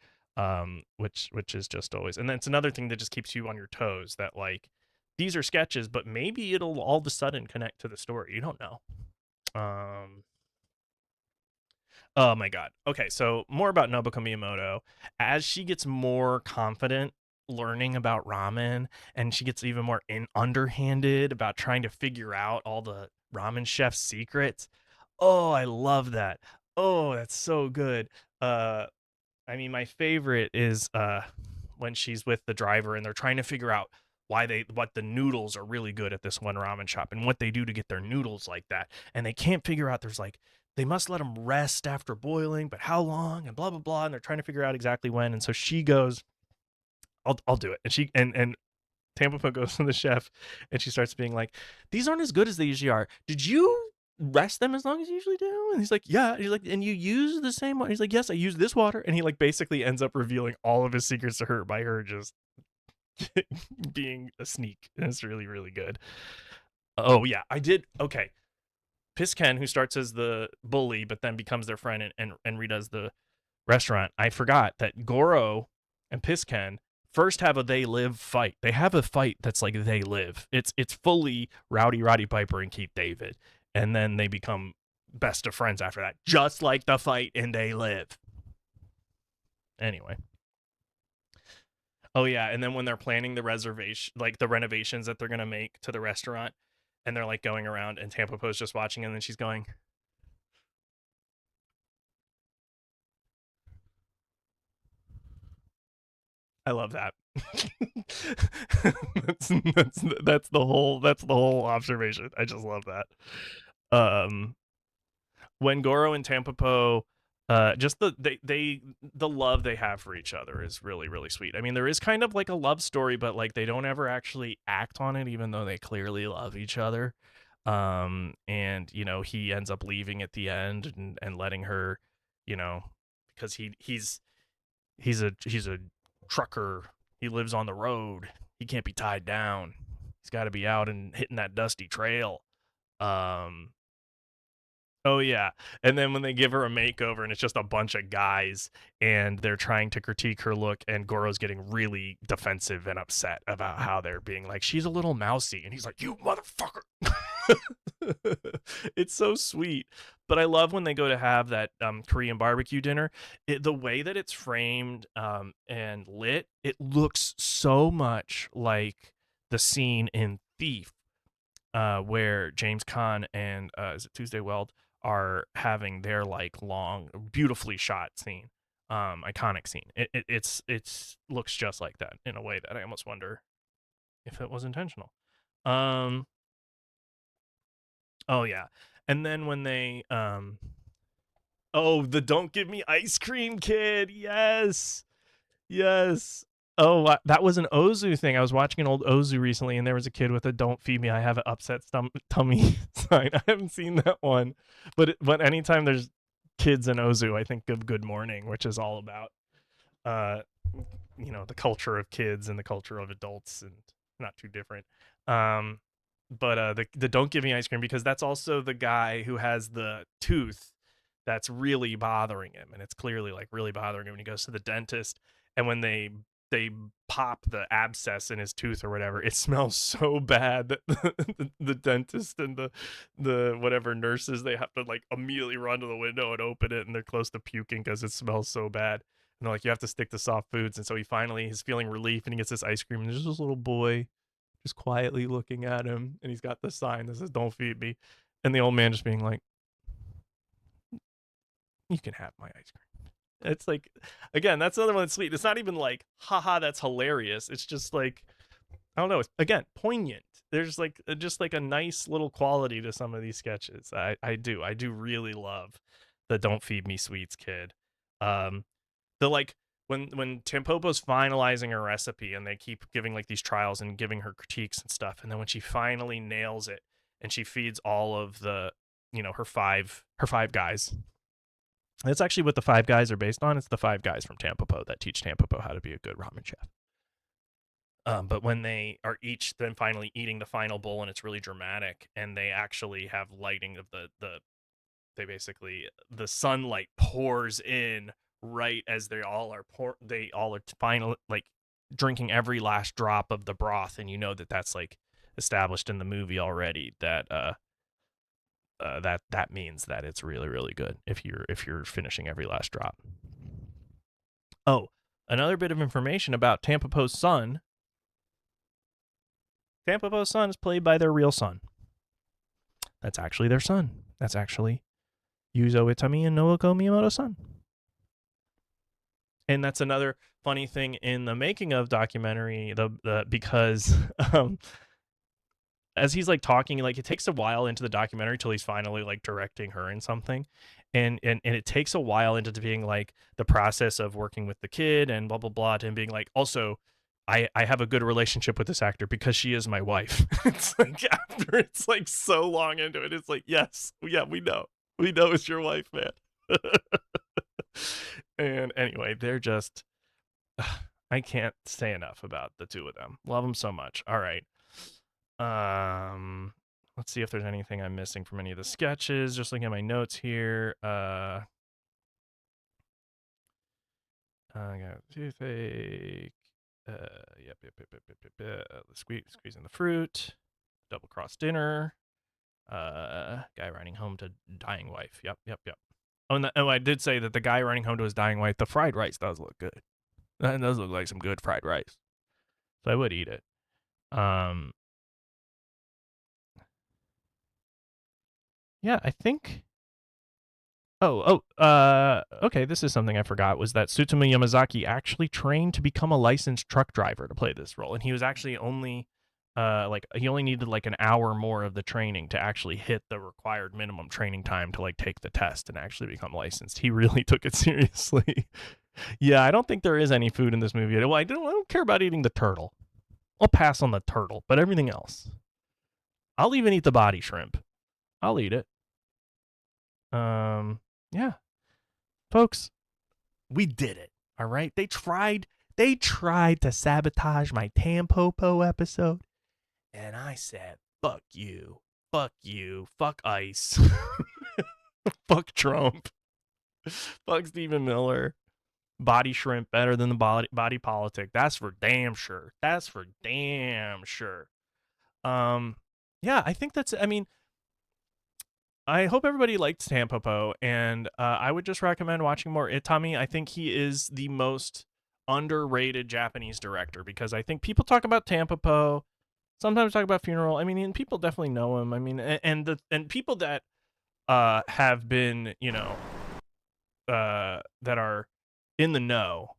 which is just always, and that's another thing that just keeps you on your toes, that like these are sketches, but maybe it'll all of a sudden connect to the story. You don't know. Oh my god. Okay, so more about Nobuko Miyamoto. As she gets more confident learning about ramen, and she gets even more underhanded about trying to figure out all the ramen chef's secrets. Oh, I love that. Oh, that's so good. Uh I mean, my favorite is when she's with the driver and they're trying to figure out what the noodles are really good at this one ramen shop and what they do to get their noodles like that. And they can't figure out, there's like, they must let them rest after boiling, but how long, and blah blah blah, and they're trying to figure out exactly when. And so she goes, I'll do it. And she and Tampopo goes to the chef and she starts being like, these aren't as good as they usually are. Did you rest them as long as you usually do? And he's like, yeah. And he's like, and you use the same one? He's like, yes, I use this water. And he like basically ends up revealing all of his secrets to her by her just being a sneak. And it's really, really good. Oh yeah, I did. Okay. Pisken, who starts as the bully, but then becomes their friend and redoes the restaurant. I forgot that Goro and Pisken first have a they live fight. They have a fight that's like they live. It's fully Roddy Piper and Keith David. And then they become best of friends after that. Just like the fight in They Live. Anyway. Oh yeah, and then when they're planning the reservation, like the renovations that they're gonna make to the restaurant, and they're like going around, and Tampopo's just watching, and then she's going, I love that. that's the whole observation. I just love that. When Goro and Tampopo, just the love they have for each other is really, really sweet. I mean, there is kind of like a love story, but like they don't ever actually act on it, even though they clearly love each other. And you know, he ends up leaving at the end and letting her, you know, because he's a trucker. He lives on the road. He can't be tied down. He's got to be out and hitting that dusty trail. Um, Oh yeah. And then when they give her a makeover and it's just a bunch of guys and they're trying to critique her look, and Goro's getting really defensive and upset about how they're being like, she's a little mousy, and he's like, you motherfucker. It's so sweet. But I love when they go to have that Korean barbecue dinner. The way that it's framed and lit, it looks so much like the scene in Thief, where James Caan and is it Tuesday Weld are having their like long, beautifully shot scene, iconic scene. It's looks just like that in a way that I almost wonder if it was intentional. Um, oh yeah, and then when they oh, the don't give me ice cream kid, yes. Yes. Oh, that was an Ozu thing. I was watching an old Ozu recently, and there was a kid with a "Don't feed me, I have an upset tummy" sign. I haven't seen that one, but anytime there's kids in Ozu, I think of Good Morning, which is all about, uh, you know, the culture of kids and the culture of adults, and not too different. Um, but the don't give me ice cream, because that's also the guy who has the tooth that's really bothering him, and it's clearly like really bothering him when he goes to the dentist, and when they pop the abscess in his tooth or whatever, it smells so bad that the dentist and the whatever nurses, they have to like immediately run to the window and open it, and they're close to puking because it smells so bad. And they're like, you have to stick to soft foods. And so he's feeling relief, and he gets this ice cream, and there's this little boy just quietly looking at him, and he's got the sign that says "Don't feed me," and the old man just being like, you can have my ice cream. It's like, again, that's another one that's sweet. It's not even like, haha, that's hilarious. It's just like, I don't know. It's, again, poignant. There's like just like a nice little quality to some of these sketches. I do really love the "Don't feed me sweets" kid. The like when Tampopo's finalizing her recipe, and they keep giving like these trials and giving her critiques and stuff, and then when she finally nails it and she feeds all of the, you know, her five guys. That's actually what the five guys are based on. It's the five guys from Tampopo that teach Tampopo how to be a good ramen chef. But when they are each then finally eating the final bowl, and it's really dramatic, and they actually have lighting of the they basically, the sunlight pours in right as they all are finally like drinking every last drop of the broth, and you know that that's like established in the movie already, that that means that it's really, really good if you're finishing every last drop. Oh, another bit of information about Tampopo's son. Tampopo's son is played by their real son. That's actually their son. That's actually Yuzo Itami and Nobuko Miyamoto's son. And that's another funny thing in the making of documentary, because as he's like talking, like it takes a while into the documentary till he's finally like directing her in something, and it takes a while into being like the process of working with the kid and blah blah blah, to him being like, also I have a good relationship with this actor because she is my wife. It's like after it's like so long into it, it's like, yes, yeah, we know it's your wife, man. And anyway, they're just I can't say enough about the two of them. Love them so much. All right. Let's see if there's anything I'm missing from any of the sketches. Just looking at my notes here. I got toothache. Yep. Squeezing the fruit. Double cross dinner. Guy riding home to dying wife. Yep. Oh, and I did say that the guy riding home to his dying wife, the fried rice does look good. That does look like some good fried rice. So I would eat it. Yeah, I think. Okay, this is something I forgot, was that Tsutomu Yamazaki actually trained to become a licensed truck driver to play this role, and he was actually only he only needed like an hour more of the training to actually hit the required minimum training time to like take the test and actually become licensed. He really took it seriously. Yeah, I don't think there is any food in this movie. Well, I don't care about eating the turtle. I'll pass on the turtle, but everything else. I'll even eat the body shrimp. I'll eat it. Yeah. Folks, we did it. All right. They tried to sabotage my Tampopo episode. And I said, fuck you. Fuck you. Fuck ICE. Fuck Trump. Fuck Stephen Miller. Body shrimp better than the body politic. That's for damn sure. Yeah, I think that's, I mean, I hope everybody liked Tampopo, and I would just recommend watching more Itami. I think he is the most underrated Japanese director, because I think people talk about Tampopo, sometimes talk about Funeral. I mean, and people definitely know him. I mean, and people that have been, that are in the know.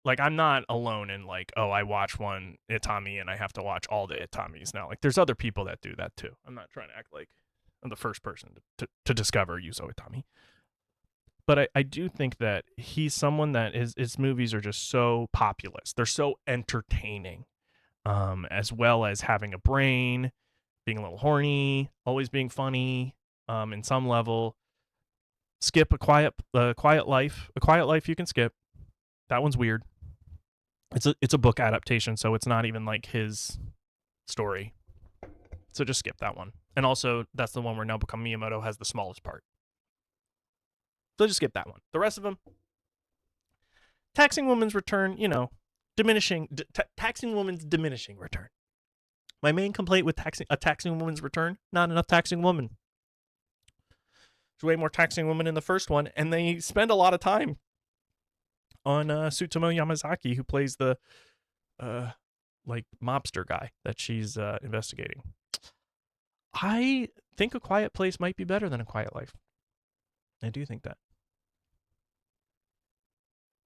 Like, I'm not alone in like, oh, I watch one Itami and I have to watch all the Itamis now. Like, there's other people that do that too. I'm not trying to act like I'm the first person to discover Yuzo Itami. But I do think that he's someone that his movies are just so populous. They're so entertaining, as well as having a brain, being a little horny, always being funny, in some level. Skip a quiet life. A Quiet Life you can skip. That one's weird. It's a book adaptation, so it's not even like his story. So just skip that one. And also, that's the one where Nobuko Miyamoto has the smallest part. So just skip that one. The rest of them, Taxing Woman's Return, Taxing Woman's diminishing return. My main complaint with Taxing Woman's Return, not enough Taxing Woman. There's way more Taxing Woman in the first one, and they spend a lot of time on Tsutomu Yamazaki, who plays the like mobster guy that she's investigating. I think A Quiet Place might be better than A Quiet Life. I do think that.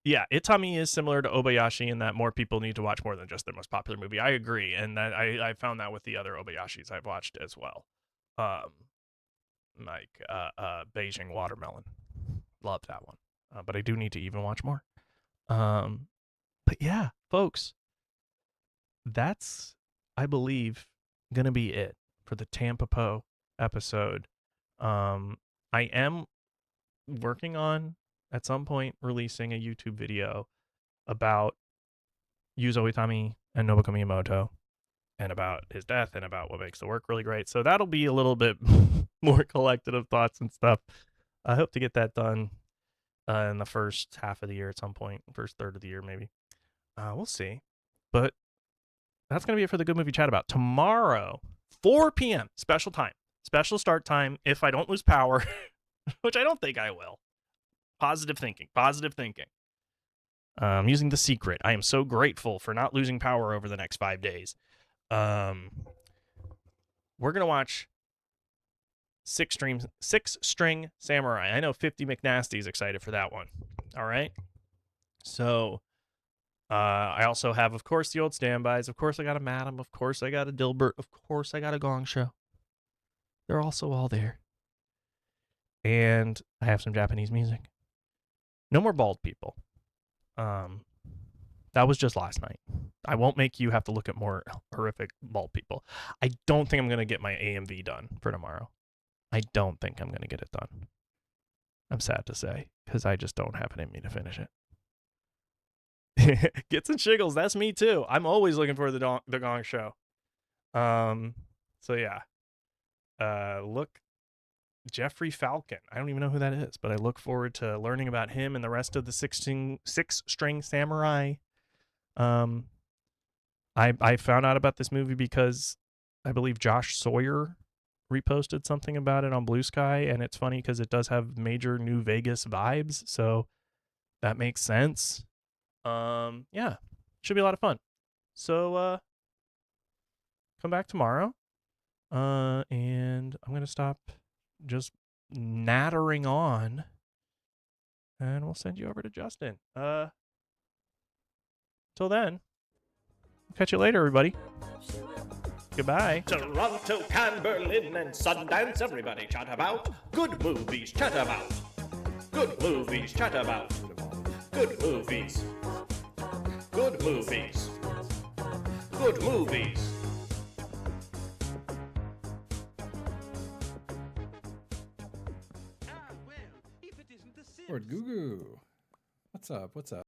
Yeah, Itami is similar to Obayashi in that more people need to watch more than just their most popular movie. I agree, and that I found that with the other Obayashis I've watched as well. Like Beijing Watermelon. Love that one. But I do need to even watch more. But yeah, folks, that's, I believe, gonna be it for the Tampopo episode. I am working on, at some point, releasing a YouTube video about Yuzo Itami and Nobuko Miyamoto. and about his death and about what makes the work really great. So that'll be a little bit more collected of thoughts and stuff. I hope to get that done in the first half of the year at some point, first third of the year maybe. We'll see. But that's going to be it for the Good Movie Chat About. Tomorrow, 4 p.m., special time, special start time if I don't lose power, which I don't think I will. Positive thinking. Using The Secret. I am so grateful for not losing power over the next 5 days. We're going to watch Six String Samurai. I know 50 McNasty is excited for that one. All right. So I also have, of course, the old standbys. Of course, I got a Madam. Of course, I got a Dilbert. Of course, I got a Gong Show. They're also all there. And I have some Japanese music. No more bald people. That was just last night. I won't make you have to look at more horrific bald people. I don't think I'm going to get my AMV done for tomorrow. I don't think I'm going to get it done. I'm sad to say, because I just don't have it in me to finish it. Gets and Shiggles, that's me too. I'm always looking for the Gong Show. So yeah. Look, Jeffrey Falcon. I don't even know who that is, but I look forward to learning about him and the rest of the Six String Samurai. I found out about this movie because I believe Josh Sawyer reposted something about it on Blue Sky, and it's funny because it does have major New Vegas vibes, so that makes sense. Yeah, should be a lot of fun. So come back tomorrow, and I'm gonna stop just nattering on, and we'll send you over to Justin. Till then, catch you later, everybody. Goodbye. Toronto, Cannes, Berlin, and Sundance, everybody chat about good movies, chat about good movies, chat about good movies, good movies, good movies. Lord Goo Goo. What's up?